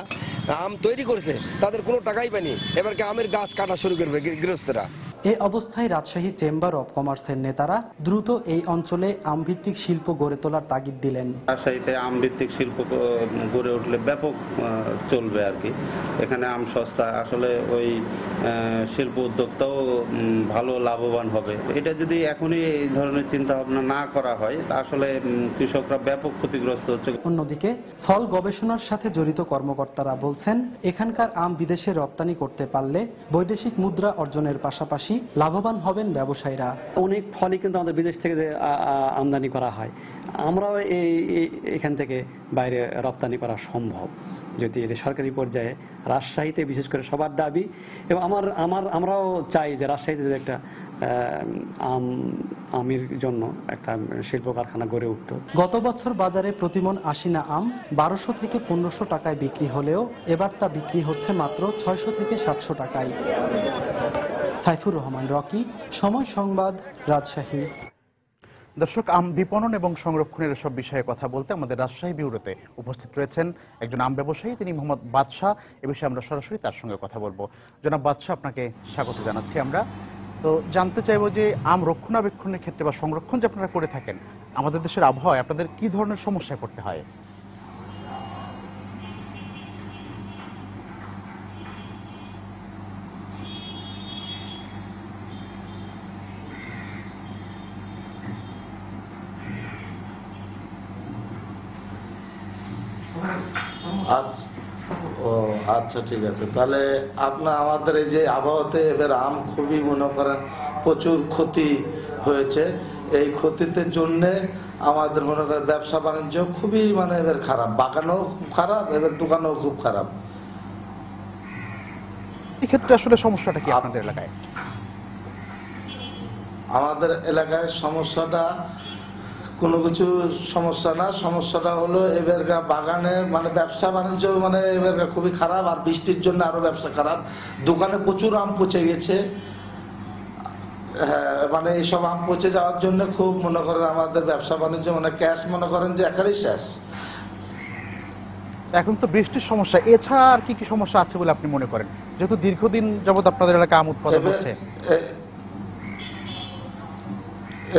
আম তৈরি করেছে তাদের কোনো টাকাই পায়নি, এবারকে আমের গাছ কাটা শুরু করবে গৃহস্থরা। এ অবস্থায় রাজশাহী চেম্বার অব কমার্সের নেতারা দ্রুত এই অঞ্চলে আমভিত্তিক শিল্প গড়ে তোলার তাগিদ দিলেন। রাজশাহীতে আমভিত্তিক শিল্প গড়ে উঠলে ব্যাপক চলবে আর কি। এখানে আম সস্তা, আসলে ওই শিল্প উদ্যোক্তাও ভালো লাভবান হবে। এটা যদি এখনই এই ধরনের চিন্তা ভাবনা না করা হয় তা আসলে কৃষকরা ব্যাপক ক্ষতিগ্রস্ত হচ্ছে। অন্যদিকে ফল গবেষণার সাথে জড়িত কর্মকর্তারা বলছেন এখানকার আম বিদেশে রপ্তানি করতে পারলে বৈদেশিক মুদ্রা অর্জনের পাশাপাশি লাভবান হবেন ব্যবসায়ীরা। অনেক ফলই কিন্তু আমাদের বিদেশ থেকে আমদানি করা হয়, আমরাও এখান থেকে বাইরে রপ্তানি করা সম্ভব যদি এটা সরকারি পর্যায়ে। রাজশাহীতে বিশেষ করে সবার দাবি, এবং আমরাও চাই যে রাজশাহীতে যদি একটা আমের জন্য একটা শিল্প কারখানা গড়ে উঠত। গত বছর বাজারে প্রতিমণ আশিনা আম 1200 থেকে 1500 টাকায় বিক্রি হলেও এবার তা বিক্রি হচ্ছে মাত্র 600 থেকে 700 টাকায়। সাইফুর রহমান রকি, সময় সংবাদ, রাজশাহী। দর্শক, আম বিপণন এবং সংরক্ষণের সব বিষয়ে কথা বলতে আমাদের রাজশাহী ব্যুরোতে উপস্থিত রয়েছেন একজন আম ব্যবসায়ী, তিনি মোহাম্মদ বাদশাহ। এ বিষয়ে আমরা সরাসরি তার সঙ্গে কথা বলবো। জনাব বাদশাহ, আপনাকে স্বাগত জানাচ্ছি আমরা। তো জানতে চাইবো যে আম রক্ষণাবেক্ষণের ক্ষেত্রে বা সংরক্ষণ যে আপনারা করে থাকেন, আমাদের দেশের আবহাওয়ায় আপনাদের কি ধরনের সমস্যায় পড়তে হয়? আচ্ছা, ঠিক আছে। তাহলে আমাদের এই যে আবহাওয়াতে এবার আম খুবই মনে করেন প্রচুর ক্ষতি হয়েছে। এই ক্ষতিতে জন্য আমাদের মনে করেন ব্যবসা বাণিজ্য খুবই এবার খারাপ, বাগানও খুব খারাপ, এবার দোকানও খুব খারাপ। এক্ষেত্রে আসলে সমস্যাটা কি আপনাদের এলাকায়? আমাদের এলাকায় সমস্যাটা কোনো কিছু সমস্যা না, সমস্যাটা হলো এবারকার বাগানে ব্যবসা বাণিজ্য এবারকার খুবই খারাপ, আর বৃষ্টির জন্য আরো ব্যবসা খারাপ। দোকানে প্রচুর আম পচে গেছে। এইসব আম পচে যাওয়ার জন্য খুব মনে করেন আমাদের ব্যবসা বাণিজ্য ক্যাশ মনে করেন যে একেবারেই শেষ। এখন তো বৃষ্টির সমস্যা, এছাড়া আর কি কি সমস্যা আছে বলে আপনি মনে করেন, যেহেতু দীর্ঘদিন যাবত আপনাদের এলাকায় আম উৎপাদন হচ্ছে?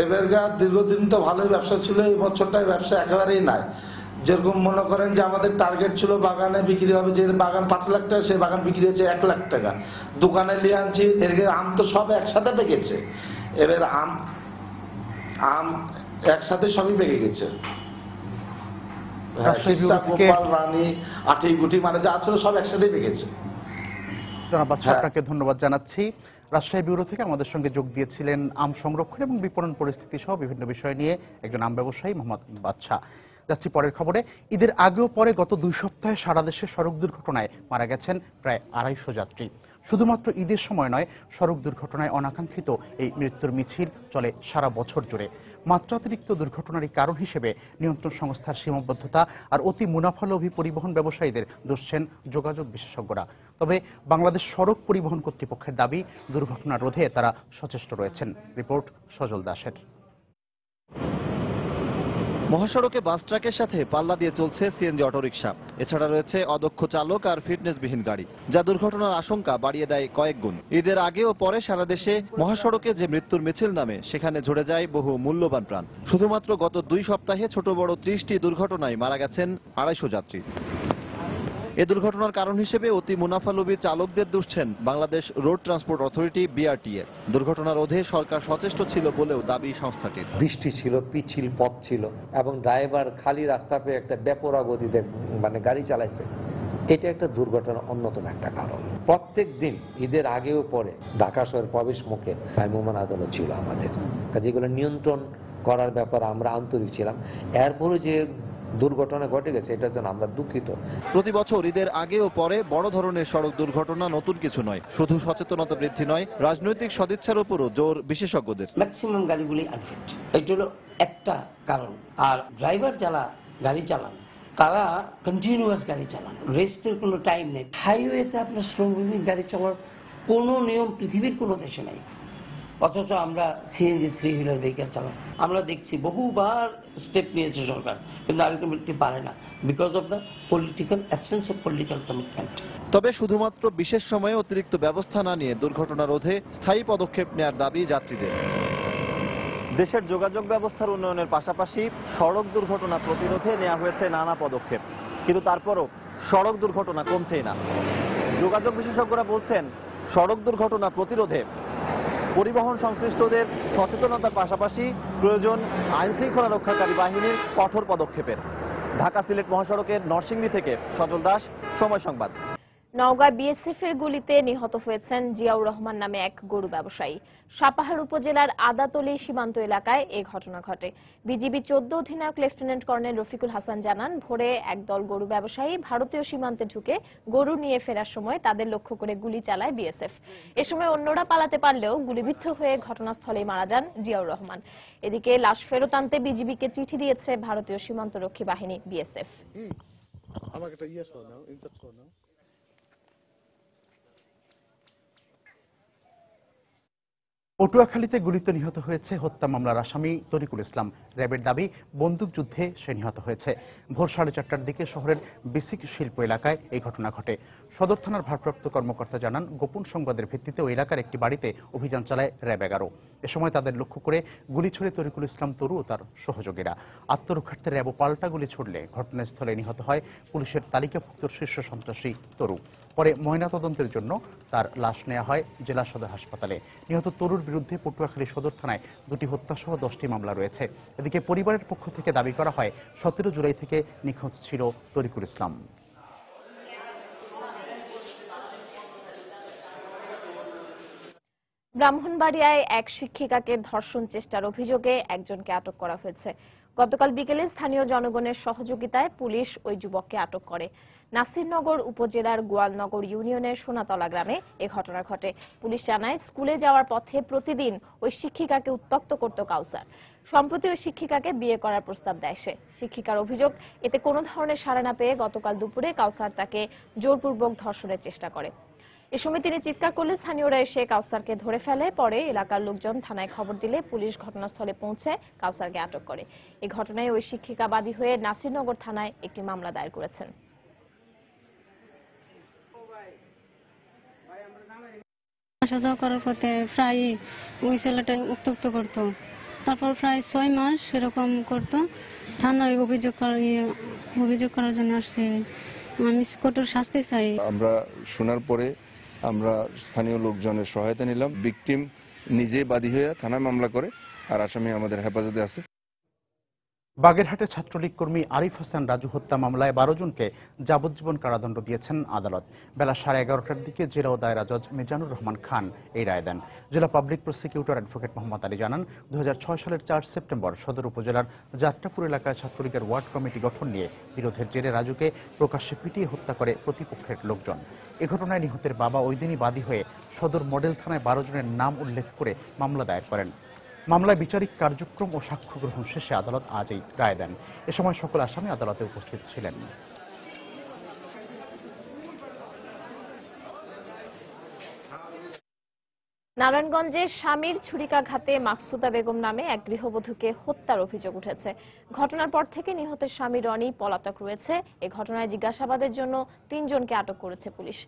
এবারকার দীর্ঘদিন তো ভালোই ব্যবসা ছিল, এই বছরটায় ব্যবসা একেবারেই নাই। যেরকম মনে করেন যে আমাদের টার্গেট ছিল বাগানে বিক্রি হবে, যে বাগান 5 লাখ টাকা, সে বাগান বিক্রি হয়েছে 1 লাখ টাকা। দোকানে নিয়ে আনছি, এর আম তো সব একসাথে পেকেছে, এবার আম একসাথে সবই পেকে গেছে। রানী আঠি গুটি মানে যা ছিল সব একসাথে পেকেছে। জনাব বাদশা, আপনাকে ধন্যবাদ জানাচ্ছি। রাজশাহী ব্যুরো থেকে আমাদের সঙ্গে যোগ দিয়েছিলেন আম সংরক্ষণ এবং বিপণন পরিস্থিতি সহ বিভিন্ন বিষয় নিয়ে একজন আম ব্যবসায়ী মোহাম্মদ বাদশা। যাচ্ছি পরের খবরে। ঈদের আগেও পরে গত 2 সপ্তাহে সারা দেশে সড়ক দুর্ঘটনায় মারা গেছেন প্রায় 250 যাত্রী। শুধুমাত্র ঈদের সময় নয়, সড়ক দুর্ঘটনায় অনাকাঙ্ক্ষিত এই মৃত্যুর মিছিল চলে সারা বছর জুড়ে। মাত্রাতিরিক্ত দুর্ঘটনারই কারণ হিসেবে নিয়ন্ত্রণ সংস্থার সীমাবদ্ধতা আর অতি মুনাফালোভী পরিবহন ব্যবসায়ীদের দোষছেন যোগাযোগ বিশেষজ্ঞরা। তবে বাংলাদেশ সড়ক পরিবহন কর্তৃপক্ষের দাবি, দুর্ঘটনা রোধে তারা সচেষ্ট রয়েছেন। রিপোর্ট সজল দাসের। মহাসড়কে বাস ট্রাকের সাথে পাল্লা দিয়ে চলছে সিএনজি অটোরিকশা। এছাড়া রয়েছে অদক্ষ চালক আর ফিটনেসবিহীন গাড়ি, যা দুর্ঘটনার আশঙ্কা বাড়িয়ে দেয় কয়েক গুণ। ঈদের আগে ও পরে সারা দেশে মহাসড়কে যে মৃত্যুর মিছিল নামে, সেখানে ঝরে যায় বহু মূল্যবান প্রাণ। শুধুমাত্র গত 2 সপ্তাহে ছোট বড় 30টি দুর্ঘটনায় মারা গেছেন 250 যাত্রী। এ দুর্ঘটনার কারণ হিসেবে অতি মুনাফালোভী চালকদের দুষছেন Bangladesh road transport authority BRTA। দুর্ঘটনা রোধে সরকার সচেষ্ট ছিল বলেও দাবি সংস্থাটির। বৃষ্টি ছিল, পিচ্ছিল পথ ছিল এবং ড্রাইভার খালি রাস্তা পেয়ে একটা বেপরোয়া গতিতে গাড়ি চালাইছে। এটা একটা দুর্ঘটনার অন্যতম একটা কারণ। প্রত্যেক দিন ঈদের আগেও পরে ঢাকা শহরের প্রবেশ মুখে ভ্রাম্যমাণ আদালত ছিল আমাদের, যেগুলো নিয়ন্ত্রণ করার ব্যাপারে আমরা আন্তরিক ছিলাম। এরপরে যে দুর্ঘটনা ঘটে গেছে, এটার জন্য আমরা দুঃখিত। প্রতি বছর ঈদের আগে ও পরে বড় ধরনের সড়ক দুর্ঘটনা নতুন কিছু নয়। শুধু সচেতনতা বৃদ্ধি নয়, রাজনৈতিক সদিচ্ছার উপরও জোর বিশেষজ্ঞদের। ম্যাক্সিমাম গাড়িগুলি আনফিট, এটা হলো একটা কারণ। আর ড্রাইভার যারা গাড়ি চালান, তারা কন্টিনিউয়াস গাড়ি চালান, রেস্টের কোনো টাইম নেই। হাইওয়েতে আপনার স্লো মুভিং গাড়ি চলার কোনো নিয়ম পৃথিবীর কোনো দেশে নেই, অথচ আমরা সিএনজি 3 হুইলার ভেহিকেল চালাই। আমরা দেখছি বহুবার স্টেপ নিয়েছে সরকার, কিন্তু আলটিমেটলি পারে না, because of the political absence of political commitment. তবে শুধুমাত্র বিশেষ সময়ে অতিরিক্ত ব্যবস্থা না নিয়ে দুর্ঘটনা রোধে স্থায়ী পদক্ষেপ নেওয়ার দাবি যাত্রীদের। দেশের যোগাযোগ ব্যবস্থার উন্নয়নের পাশাপাশি সড়ক দুর্ঘটনা প্রতিরোধে নেওয়া হয়েছে নানা পদক্ষেপ, কিন্তু তারপরও সড়ক দুর্ঘটনা কমছেই না। যোগাযোগ বিশেষজ্ঞরা বলছেন, সড়ক দুর্ঘটনা প্রতিরোধে পরিবহন সংশ্লিষ্টদের সচেতনতার পাশাপাশি প্রয়োজন আইন শৃঙ্খলা রক্ষাকারী বাহিনীর কঠোর পদক্ষেপের। ঢাকা সিলেট মহাসড়কের নরসিংদী থেকে সজল দাস, সময় সংবাদ। নওগাঁ বিএসএফ এর গুলিতে নিহত হয়েছেন জিয়াউর রহমান নামে এক গরু ব্যবসায়ী। সাপাহার উপজেলার আদাতলী সীমান্ত এলাকায় এই ঘটনা ঘটে। বিজিবি 14 অধিনায়ক লেফটেন্যান্ট কর্নেল রফিকুল হাসান জানান, ভোরে একদল গরু ব্যবসায়ী ভারতীয় সীমান্তে ঢুকে গরু নিয়ে ফেরার সময় তাদের লক্ষ্য করে গুলি চালায় বিএসএফ। এ সময় অন্যরা পালাতে পারলেও গুলিবিদ্ধ হয়ে ঘটনাস্থলেই মারা যান জিয়াউর রহমান। এদিকে লাশ ফেরত আনতে বিজিবিকে চিঠি দিয়েছে ভারতীয় সীমান্তরক্ষী বাহিনী বিএসএফ। পটুয়াখালীতে গুলিতে নিহত হয়েছে হত্যা মামলার আসামি তরিকুল ইসলাম। র্যাবের দাবি, বন্দুকযুদ্ধে সে নিহত হয়েছে। ভোর 4:30টার দিকে শহরের বিসিক শিল্প এলাকায় এই ঘটনা ঘটে। সদর থানার ভারপ্রাপ্ত কর্মকর্তা জানান, গোপন সংবাদের ভিত্তিতে ওই এলাকার একটি বাড়িতে অভিযান চালায় র্যাব 11। এ সময় তাদের লক্ষ্য করে গুলি ছুড়ে তরিকুল ইসলাম তরু ও তার সহযোগীরা। আত্মরক্ষার্থে র্যাব পাল্টা গুলি ছুড়লে ঘটনাস্থলে নিহত হয় পুলিশের তালিকাভুক্ত শীর্ষ সন্ত্রাসী তরু। পরে ময়নাতদন্তের জন্য তার লাশ নেওয়া হয় জেলা সদর হাসপাতালে। নিহত তরুর বিরুদ্ধে পটুয়াখালী সদর থানায় 2টি হত্যাসহ 10টি মামলা রয়েছে। এদিকে পরিবারের পক্ষ থেকে দাবি করা হয়, 17 জুলাই থেকে নিখোঁজ ছিল তরিকুল ইসলাম। ব্রাহ্মণবাড়িয়ায় এক শিক্ষিকাকে ধর্ষণ চেষ্টার অভিযোগে একজনকে আটক করা হয়েছে। গতকাল বিকেলে স্থানীয় জনগণের সহযোগিতায় পুলিশ ওই যুবককে আটক করে। নাসিরনগর উপজেলার গোয়ালনগর ইউনিয়নের সোনাতলা গ্রামে এ ঘটনা ঘটে। পুলিশ জানায়, স্কুলে যাওয়ার পথে প্রতিদিন ওই শিক্ষিকাকে উত্ত্যক্ত করত কাউসার। সম্প্রতি ওই শিক্ষিকাকে বিয়ে করার প্রস্তাব দেয় সে। শিক্ষিকার অভিযোগ, এতে কোনো ধরনের সাড়া না পেয়ে গতকাল দুপুরে কাউসার তাকে জোরপূর্বক ধর্ষণের চেষ্টা করে। এ সময় তিনি চিৎকার করলে স্থানীয়রা এসে কাউসারকে ধরে ফেলে। পরে এলাকার লোকজন থানায় খবর দিলে পুলিশ ঘটনাস্থলে পৌঁছে কাউসারকে আটক করে। এই ঘটনায় ওই শিক্ষিকা বাদী হয়ে নাসিরনগর থানায় একটি মামলা দায়ের করেছেন। আসা যাওয়া করার পথে প্রায় ওই ছেলেটা উত্ত্যক্ত করতো, তারপর প্রায় 6 মাস এরকম করতো। থানায় অভিযোগ করার জন্য আসছে। আমি কঠোর শাস্তি চাই। আমরা শোনার পরে আমরা স্থানীয় লোকজনের সহায়তা নিলাম। ভিকটিম নিজে বাদী হয়ে থানায় মামলা করে, আর আসামি আমাদের হেফাজতে আছে। বাগেরহাটে ছাত্রলীগ কর্মী আরিফ হাসান রাজু হত্যা মামলায় 12 জনকে যাবজ্জীবন কারাদণ্ড দিয়েছেন আদালত। বেলা 11:30টার দিকে জেলা ও দায়রা জজ মিজানুর রহমান খান এই রায় দেন। জেলা public prosecutor advocate Mohammad Ali জানান, 2006 সালের 4 সেপ্টেম্বর সদর উপজেলার যাত্রাপুর এলাকায় ছাত্রলীগের ওয়ার্ড কমিটি গঠন নিয়ে বিরোধের জেরে রাজুকে প্রকাশ্যে পিটিয়ে হত্যা করে প্রতিপক্ষের লোকজন। এ ঘটনায় নিহতের বাবা ওই দিনই বাদী হয়ে সদর মডেল থানায় 12 জনের নাম উল্লেখ করে মামলা দায়ের করেন। মামলায় বিচারিক কার্যক্রম ও সাক্ষ্য গ্রহণ শেষে আদালত আজ এই রায় দেন। এ সময় সকল আসামি আদালতে উপস্থিত ছিলেন। নারায়ণগঞ্জে স্বামীর ছুরিকাঘাতে মাকসুদা বেগম নামে এক গৃহবধূকে হত্যার অভিযোগ উঠেছে। ঘটনার পর থেকে নিহতের স্বামী রনি পলাতক রয়েছে। এ ঘটনায় জিজ্ঞাসাবাদের জন্য 3 জনকে আটক করেছে পুলিশ।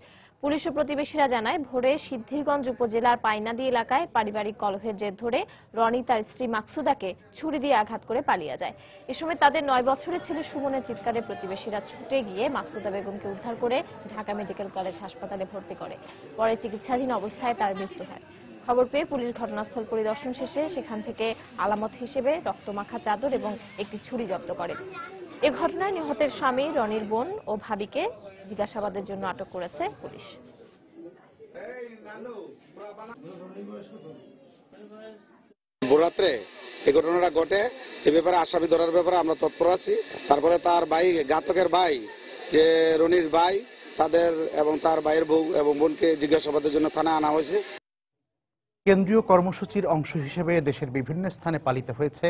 পুলিশ ও প্রতিবেশীরা জানায়, ভোরে সিদ্ধিরগঞ্জ উপজেলার পাইনাদি এলাকায় পারিবারিক কলহের জের ধরে রনি তার স্ত্রী মাকসুদাকে ছুরি দিয়ে আঘাত করে পালিয়ে যায়। এ সময় তাদের 9 বছরের ছেলে সুমনের চিৎকারে প্রতিবেশীরা ছুটে গিয়ে মাকসুদা বেগমকে উদ্ধার করে ঢাকা মেডিকেল কলেজ হাসপাতালে ভর্তি করে। পরে চিকিৎসাধীন অবস্থায় তার মৃত্যু হয়। খবর পেয়ে পুলিশ ঘটনাস্থল পরিদর্শন শেষে সেখান থেকে আলামত হিসেবে রক্তমাখা চাদর এবং একটি ছুরি জব্দ করে। এ ঘটনায় নিহতের স্বামী রনির বোন ও ভাবিকে জিজ্ঞাসাবাদের জন্য আটক করেছে পুলিশ। ভোররাত্রে এই ঘটনাটা ঘটে। এই ব্যাপারে আসামি ধরার ব্যাপারে আমরা তৎপর আছি। তারপরে তার ভাই, ঘাতকের ভাই যে রনির ভাই, তাদের এবং তার ভাইয়ের বউ এবং বোনকে জিজ্ঞাসাবাদের জন্য থানায় আনা হয়েছে। কেন্দ্রীয় কর্মসূচির অংশ হিসেবে দেশের বিভিন্ন স্থানে পালিত হয়েছে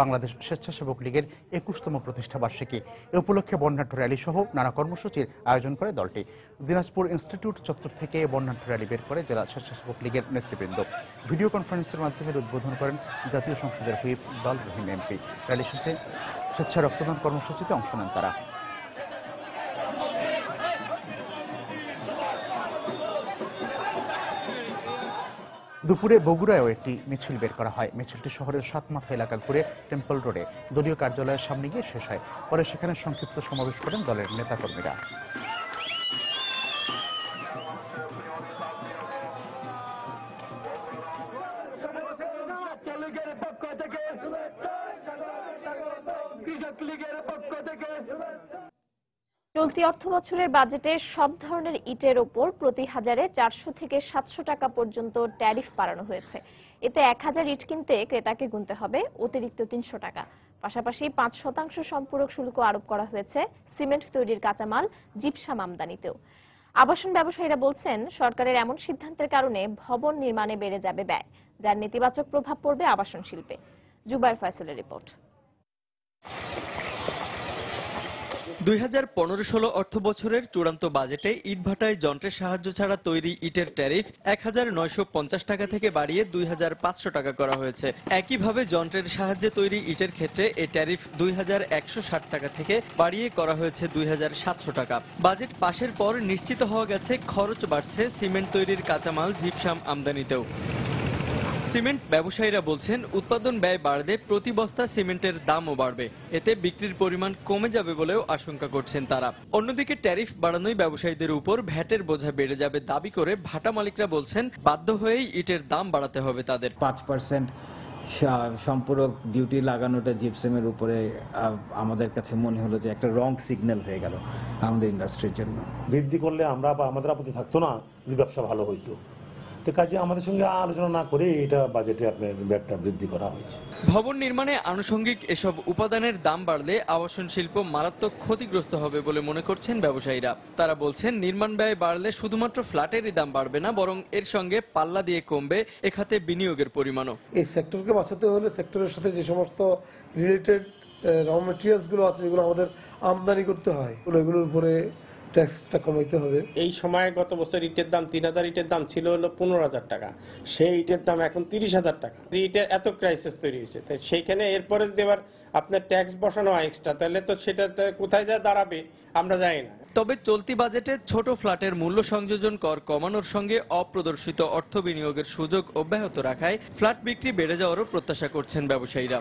বাংলাদেশ স্বেচ্ছাসেবক লীগের 21তম প্রতিষ্ঠাবার্ষিকী। এ উপলক্ষে বর্ণাঢ্য র্যালি সহ নানা কর্মসূচির আয়োজন করে দলটি। দিনাজপুর ইনস্টিটিউট চত্বর থেকে বর্ণাঢ্য র্যালি বের করে জেলা স্বেচ্ছাসেবক লীগের নেতৃবৃন্দ। ভিডিও কনফারেন্সের মাধ্যমে উদ্বোধন করেন জাতীয় সংসদের হুইপ দল রহিম এমপি। র্যালি শেষে স্বেচ্ছা রক্তদান কর্মসূচিতে অংশ নেন তারা। দুপুরে বগুড়ায়ও একটি মিছিল বের করা হয়। মিছিলটি শহরের সাতমাথা এলাকা ঘুরে টেম্পল রোডে দলীয় কার্যালয়ের সামনে গিয়ে শেষ হয়। পরে সেখানে সংক্ষিপ্ত সমাবেশ করেন দলের নেতাকর্মীরা। চলতি অর্থবছরের বাজেটে সব ধরনের ইটের ওপর প্রতি হাজারে 400 থেকে 700 টাকা পর্যন্ত ট্যারিফ বাড়ানো হয়েছে। এতে 1000 ইট কিনতে ক্রেতাকে গুনতে হবে অতিরিক্ত 300 টাকা। পাশাপাশি 5% সম্পূরক শুল্ক আরোপ করা হয়েছে সিমেন্ট তৈরির কাঁচামাল জিপসাম আমদানিতেও। আবাসন ব্যবসায়ীরা বলছেন, সরকারের এমন সিদ্ধান্তের কারণে ভবন নির্মাণে বেড়ে যাবে ব্যয়, যার নেতিবাচক প্রভাব পড়বে আবাসন শিল্পে। জুবায়ের ফয়সালের রিপোর্ট। 2015-16 অর্থ বছরের চূড়ান্ত বাজেটে ইটভাটায় যন্ত্রের সাহায্য ছাড়া তৈরি ইটের ট্যারিফ 1950 টাকা থেকে বাড়িয়ে 2500 টাকা করা হয়েছে। একইভাবে যন্ত্রের সাহায্যে তৈরি ইটের ক্ষেত্রে এই ট্যারিফ 2160 টাকা থেকে বাড়িয়ে করা হয়েছে 2700 টাকা। বাজেট পাশের পর নিশ্চিত হওয়া গেছে খরচ বাড়ছে সিমেন্ট তৈরির কাঁচামাল জিপসাম আমদানিতেও। সিমেন্ট ব্যবসায়ীরা বলছেন, উৎপাদন ব্যয় বাড়লে প্রতি বস্তা সিমেন্টের দামও বাড়বে, এতে বিক্রির পরিমাণ কমে যাবে বলেও আশঙ্কা করছেন তারা। অন্যদিকে ট্যারিফ বাড়ানোই ব্যবসায়ীদের উপর ভ্যাটের বোঝা বেড়ে যাবে দাবি করে ভাটা মালিকরা বলছেন, বাধ্য হয়েই ইটের দাম বাড়াতে হবে তাদের। 5% সম্পূরক ডিউটি লাগানোটা জিপসামের উপরে আমাদের কাছে মনে হলো যে একটা রং সিগন্যাল হয়ে গেল আমাদের ইন্ডাস্ট্রির জন্য। বৃদ্ধি করলে আমরা বা আমাদের আপত্তি থাকতো না যদি ব্যবসা ভালো হইতো। তো কাজে আমাদের সঙ্গে আলোচনা না করে এটা বাজেটে আপনার ব্যাটটা বৃদ্ধি করা হয়েছে। ভবন নির্মাণে আনুষঙ্গিক এসব উপাদানের দাম বাড়লে আবাসন শিল্প মারাত্মক ক্ষতিগ্রস্ত হবে বলে মনে করছেন ব্যবসায়ীরা। তারা বলছেন, নির্মাণ ব্যয় বাড়লে শুধুমাত্র ফ্ল্যাটেরই দাম বাড়বে না, বরং এর সঙ্গে পাল্লা দিয়ে কমবে এখাতে বিনিয়োগের পরিমাণও। এই সেক্টরকে বাঁচাতে হলে সেক্টরের সাথে যে সমস্ত রিলেটেড র মেটেরিয়ালস গুলো আছে, যেগুলো আমাদের আমদানি করতে হয়, এগুলোর উপরে ট্যাক্সটা কমাইতে হবে। এই সময় গত বছর ইটের দাম 3000, ইটের দাম ছিল হলো 15000 টাকা, সেই ইটের দাম এখন 30000 টাকা। ইটের এত ক্রাইসিস তৈরি হয়েছে, তাই সেইখানে এরপরে যদি আবার আপনার ট্যাক্স বসানো হয় এক্সট্রা, তাহলে তো সেটা কোথায় যা দাঁড়াবে আমরা জানি না। তবে চলতি বাজেটে ছোট ফ্ল্যাটের মূল্য সংযোজন কর কমানোর সঙ্গে অপ্রদর্শিত অর্থ বিনিয়োগের সুযোগ অব্যাহত রাখায় ফ্ল্যাট বিক্রি বেড়ে যাওয়ারও প্রত্যাশা করছেন ব্যবসায়ীরা।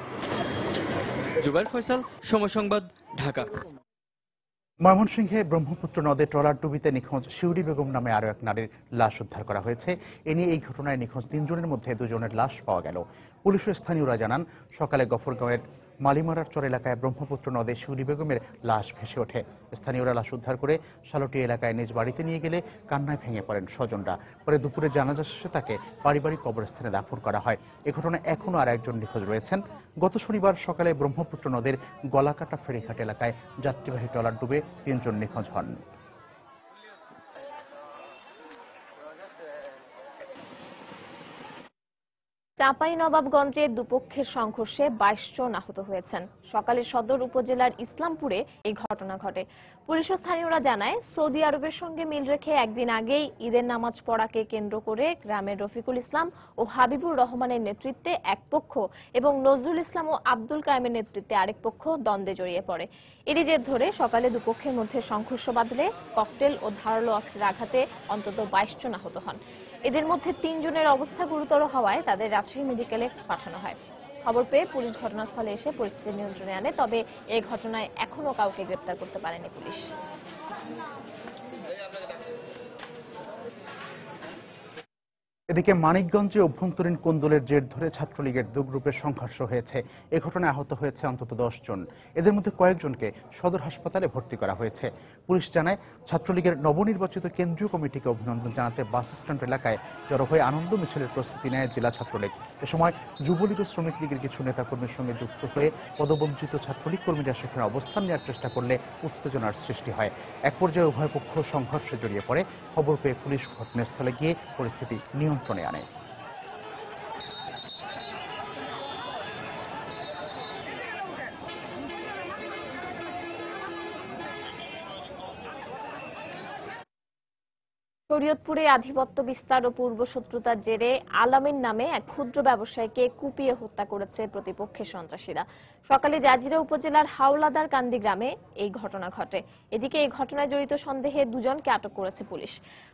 জুবাইর ফয়সাল, সময় সংবাদ, ঢাকা। ময়মনসিংহে ব্রহ্মপুত্র নদে ট্রলার ডুবিতে নিখোঁজ শিউরি বেগম নামে আরও এক নারীর লাশ উদ্ধার করা হয়েছে। এ নিয়ে এই ঘটনায় নিখোঁজ 3 জনের মধ্যে 2 জনের লাশ পাওয়া গেল। পুলিশ ও স্থানীয়রা জানান, সকালে গফরগাঁওয়ের মালিমারার চর এলাকায় ব্রহ্মপুত্র নদে শিউরি বেগমের লাশ ভেসে ওঠে। স্থানীয়রা লাশ উদ্ধার করে শালটি এলাকায় নিজ বাড়িতে নিয়ে গেলে কান্নায় ভেঙে পড়েন স্বজনরা। পরে দুপুরে জানাজা শেষে তাকে পারিবারিক কবরস্থানে দাফন করা হয়। এ ঘটনায় এখনও আর একজন নিখোঁজ রয়েছেন। গত শনিবার সকালে ব্রহ্মপুত্র নদের গলাকাটা ফেরিঘাট এলাকায় যাত্রীবাহী ট্রলার ডুবে 3 জন নিখোঁজ হন। চাঁপাইনবাবগঞ্জে দুপক্ষের সংঘর্ষে 22 জন আহত হয়েছেন। সকালে সদর উপজেলার ইসলামপুরে এই ঘটনা ঘটে। পুলিশ ও স্থানীয়রা জানায়, সৌদি আরবের সঙ্গে মিল রেখে একদিন আগেই ঈদের নামাজ পড়াকে কেন্দ্র করে গ্রামের রফিকুল ইসলাম ও হাবিবুর রহমানের নেতৃত্বে এক পক্ষ এবং নজরুল ইসলাম ও আব্দুল কায়েমের নেতৃত্বে আরেক পক্ষ দ্বন্দ্বে জড়িয়ে পড়ে। এরই জের ধরে সকালে দুপক্ষের মধ্যে সংঘর্ষ বাধলে ককটেল ও ধারালো অস্ত্রের আঘাতে অন্তত 22 জন আহত হন। এদের মধ্যে 3 জনের অবস্থা গুরুতর হওয়ায় তাদের রাজশাহী মেডিকেলে পাঠানো হয়। খবর পেয়ে পুলিশ ঘটনাস্থলে এসে পরিস্থিতি নিয়ন্ত্রণে আনে, তবে এই ঘটনায় এখনো কাউকে গ্রেপ্তার করতে পারেনি পুলিশ। এদিকে মানিকগঞ্জে অভ্যন্তরীণ কোন্দলের জের ধরে ছাত্রলীগের 2 গ্রুপের সংঘর্ষ হয়েছে। এ ঘটনায় আহত হয়েছে অন্তত 10 জন। এদের মধ্যে কয়েকজনকে সদর হাসপাতালে ভর্তি করা হয়েছে। পুলিশ জানায়, ছাত্রলীগের নবনির্বাচিত কেন্দ্রীয় কমিটিকে অভিনন্দন জানাতে বাস স্ট্যান্ড এলাকায় জড়ো হয়ে আনন্দ মিছিলের প্রস্তুতি নেয় জেলা ছাত্রলীগ। এ সময় যুবলীগ ও শ্রমিক লীগের কিছু নেতাকর্মীর সঙ্গে যুক্ত হয়ে পদবঞ্চিত ছাত্রলীগ কর্মীরা সেখানে অবস্থান নেওয়ার চেষ্টা করলে উত্তেজনার সৃষ্টি হয়। এক পর্যায়ে উভয় পক্ষ সংঘর্ষে জড়িয়ে পড়ে। খবর পেয়ে পুলিশ ঘটনাস্থলে গিয়ে পরিস্থিতি নিয়ন্ত্রণে আনে। শরীয়তপুরে আধিপত্য বিস্তার ও পূর্বশত্রুতার জেরে আলামিন নামে এক ক্ষুদ্র ব্যবসায়ীকে কুপিয়ে হত্যা করেছে প্রতিপক্ষের সন্ত্রাসীরা। সকালে জাজিরা উপজেলার হাওলাদার কান্দি গ্রামে এই ঘটনা ঘটে। এদিকে এই ঘটনায় জড়িত সন্দেহে 2 জনকে আটক করেছে পুলিশ।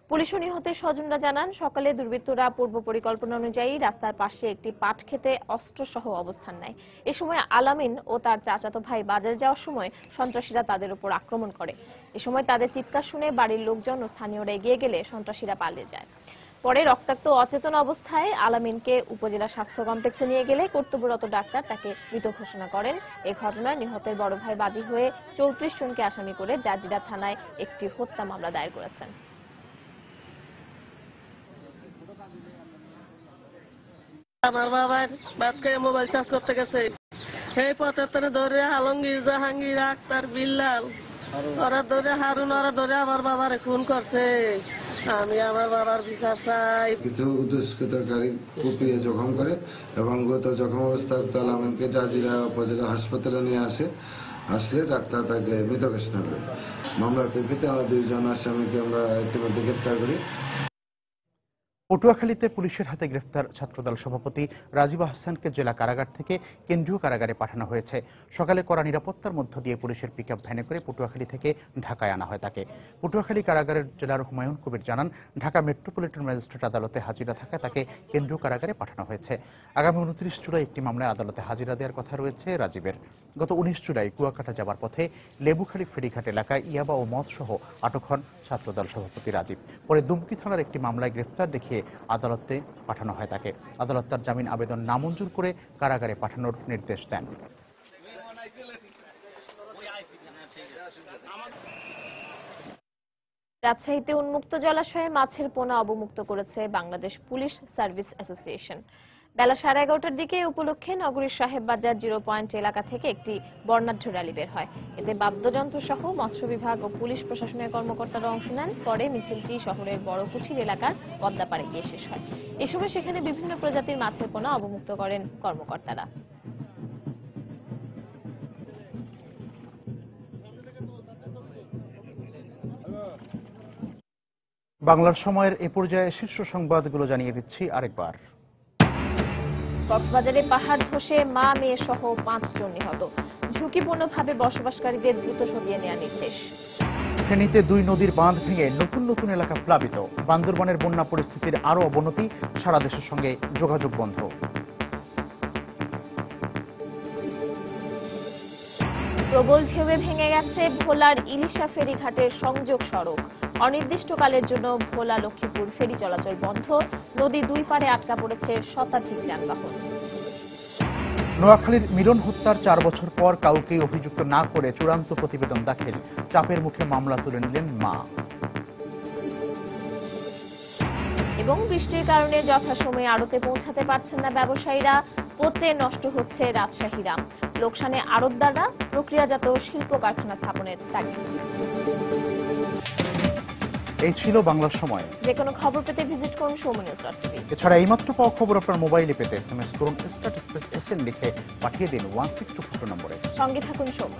পুলিশ ও নিহতের স্বজনরা জানান, সকালে দুর্বৃত্তরা পূর্ব পরিকল্পনা অনুযায়ী রাস্তার পাশে একটি পাট খেতে অস্ত্রসহ অবস্থান নেয়। এ সময় আলামিন ও তার চাচাতো ভাই বাজারে যাওয়ার সময় সন্ত্রাসীরা তাদের উপর আক্রমণ করে। এ সময় তাদের চিৎকার শুনে বাড়ির লোকজন ও স্থানীয়রা এগিয়ে গেলে সন্ত্রাসীরা পালিয়ে যায়। পরে রক্তাক্ত অচেতন অবস্থায় আলামিনকে উপজেলা স্বাস্থ্য কমপ্লেক্সে নিয়ে গেলে কর্তব্যরত ডাক্তার তাকে মৃত ঘোষণা করেন। এই ঘটনায় নিহতের বড় ভাই বাদী হয়ে 34 জনকে আসামি করে জাজিরা থানায় একটি হত্যা মামলা দায়ের করেছেন। আমার বাবার বাপকে মোবাইল চার্জ করতে গেছে, সেই পথে ধরে আলমগীর, জাহাঙ্গীর, আক্তার, বিল্লাল ওরা ধরে, হারুন ওরা ধরে আমার বাবারে খুন করছে। আমি আমার বাবার বিচার চাই। কিছু দুষ্কৃতকারী কুপিয়ে জখম করে এবং গুরুতর জখম অবস্থায় আলামিনকে জাজিরা উপজেলা হাসপাতালে নিয়ে আসলে ডাক্তার তাকে মৃত ঘোষণা করে। মামলার প্রেক্ষিতে আমরা 2 জন আসামিকে আমরা ইতিমধ্যে গ্রেপ্তার করি। পটুয়াখালীতে পুলিশের হাতে গ্রেফতার ছাত্রদল সভাপতি রাজীব আহসানকে জেলা কারাগার থেকে কেন্দ্রীয় কারাগারে পাঠানো হয়েছে। সকালে কড়া নিরাপত্তার মধ্য দিয়ে পুলিশের পিকআপ ভ্যানে করে পটুয়াখালী থেকে ঢাকায় আনা হয় তাকে। পটুয়াখালী কারাগারের জেলার হুমায়ুন কবির জানান, ঢাকা মেট্রোপলিটন ম্যাজিস্ট্রেট আদালতে হাজিরা থাকায় তাকে কেন্দ্রীয় কারাগারে পাঠানো হয়েছে। আগামী 29 জুলাই একটি মামলায় আদালতে হাজিরা দেওয়ার কথা রয়েছে রাজীবের। গত 19 জুলাই কুয়াকাটা যাবার পথে লেবুখালী ফেরিঘাট এলাকায় ইয়াবা ও মদ সহ আটক হন ছাত্রদল সভাপতি রাজীব। পরে দুমকি থানার একটি মামলায় গ্রেফতার দেখিয়ে আদালতে পাঠানো হয় তাকে। আদালত তার জামিন আবেদন নামঞ্জুর করে কারাগারে পাঠানোর নির্দেশ দেন। রাজশাহীতে উন্মুক্ত জলাশয়ে মাছের পোনা অবমুক্ত করেছে বাংলাদেশ পুলিশ সার্ভিস অ্যাসোসিয়েশন। বেলা 11:30টার দিকে উপলক্ষে নগরীর সাহেব বাজার 0 পয়েন্ট এলাকা থেকে একটি বর্ণাঢ্য র্যালি বের হয়। এতে বাদ্যযন্ত্র সহ মৎস্য বিভাগ ও পুলিশ প্রশাসনের কর্মকর্তারা অংশ নেন। পরে মিছিলটি শহরের বড়কুঠির এলাকার পদ্মাপাড়ে গিয়ে শেষ হয়। এ সময় সেখানে বিভিন্ন প্রজাতির মাছের পোনা অবমুক্ত করেন কর্মকর্তারা। বাংলার সময়ের এ পর্যায়ে শীর্ষ সংবাদগুলো জানিয়ে দিচ্ছি আরেকবার। কক্সবাজারে পাহাড় ধসে মা মেয়ে সহ 5 জন নিহত। ঝুঁকিপূর্ণভাবে বসবাসকারীদের দ্রুত সরিয়ে নেওয়ার নির্দেশ। ফেনীতে 2 নদীর বাঁধ ভেঙে নতুন নতুন এলাকা প্লাবিত। বান্দরবানের বন্যা পরিস্থিতির আরও অবনতি, সারা দেশের সঙ্গে যোগাযোগ বন্ধ। প্রবল ঢেউয়ে ভেঙে গেছে ভোলার ইলিশা ফেরিঘাটের সংযোগ সড়ক। অনির্দিষ্টকালের জন্য ভোলা লক্ষ্মীপুর ফেরি চলাচল বন্ধ। নদী 2 পারে আটকা পড়েছে শতাধিক যানবাহন। নোয়াখালীর মিলন হত্যার 4 বছর পর কাউকেই অভিযুক্ত না করে চূড়ান্ত প্রতিবেদন দাখিল। চাপের মুখে মামলা তুলে নিলেন মা। এবং বৃষ্টির কারণে যথাসময়ে আড়তে পৌঁছাতে পারছেন না ব্যবসায়ীরা। পচে নষ্ট হচ্ছে রাজশাহীর আম। লোকসানে আড়তদাররা, প্রক্রিয়াজাত শিল্প কারখানা স্থাপনের তাগিদ। এই ছিল বাংলার সময়। যে কোনো খবর পেতে ভিজিট করুন সৌম্যনিউজ.টিভি। এছাড়া এইমাত্র পাওয়া খবর আপনার মোবাইলে পেতে SMS করুন SN লিখে পাঠিয়ে দিন 16242 নম্বরে। সঙ্গে থাকুন সৌম্য।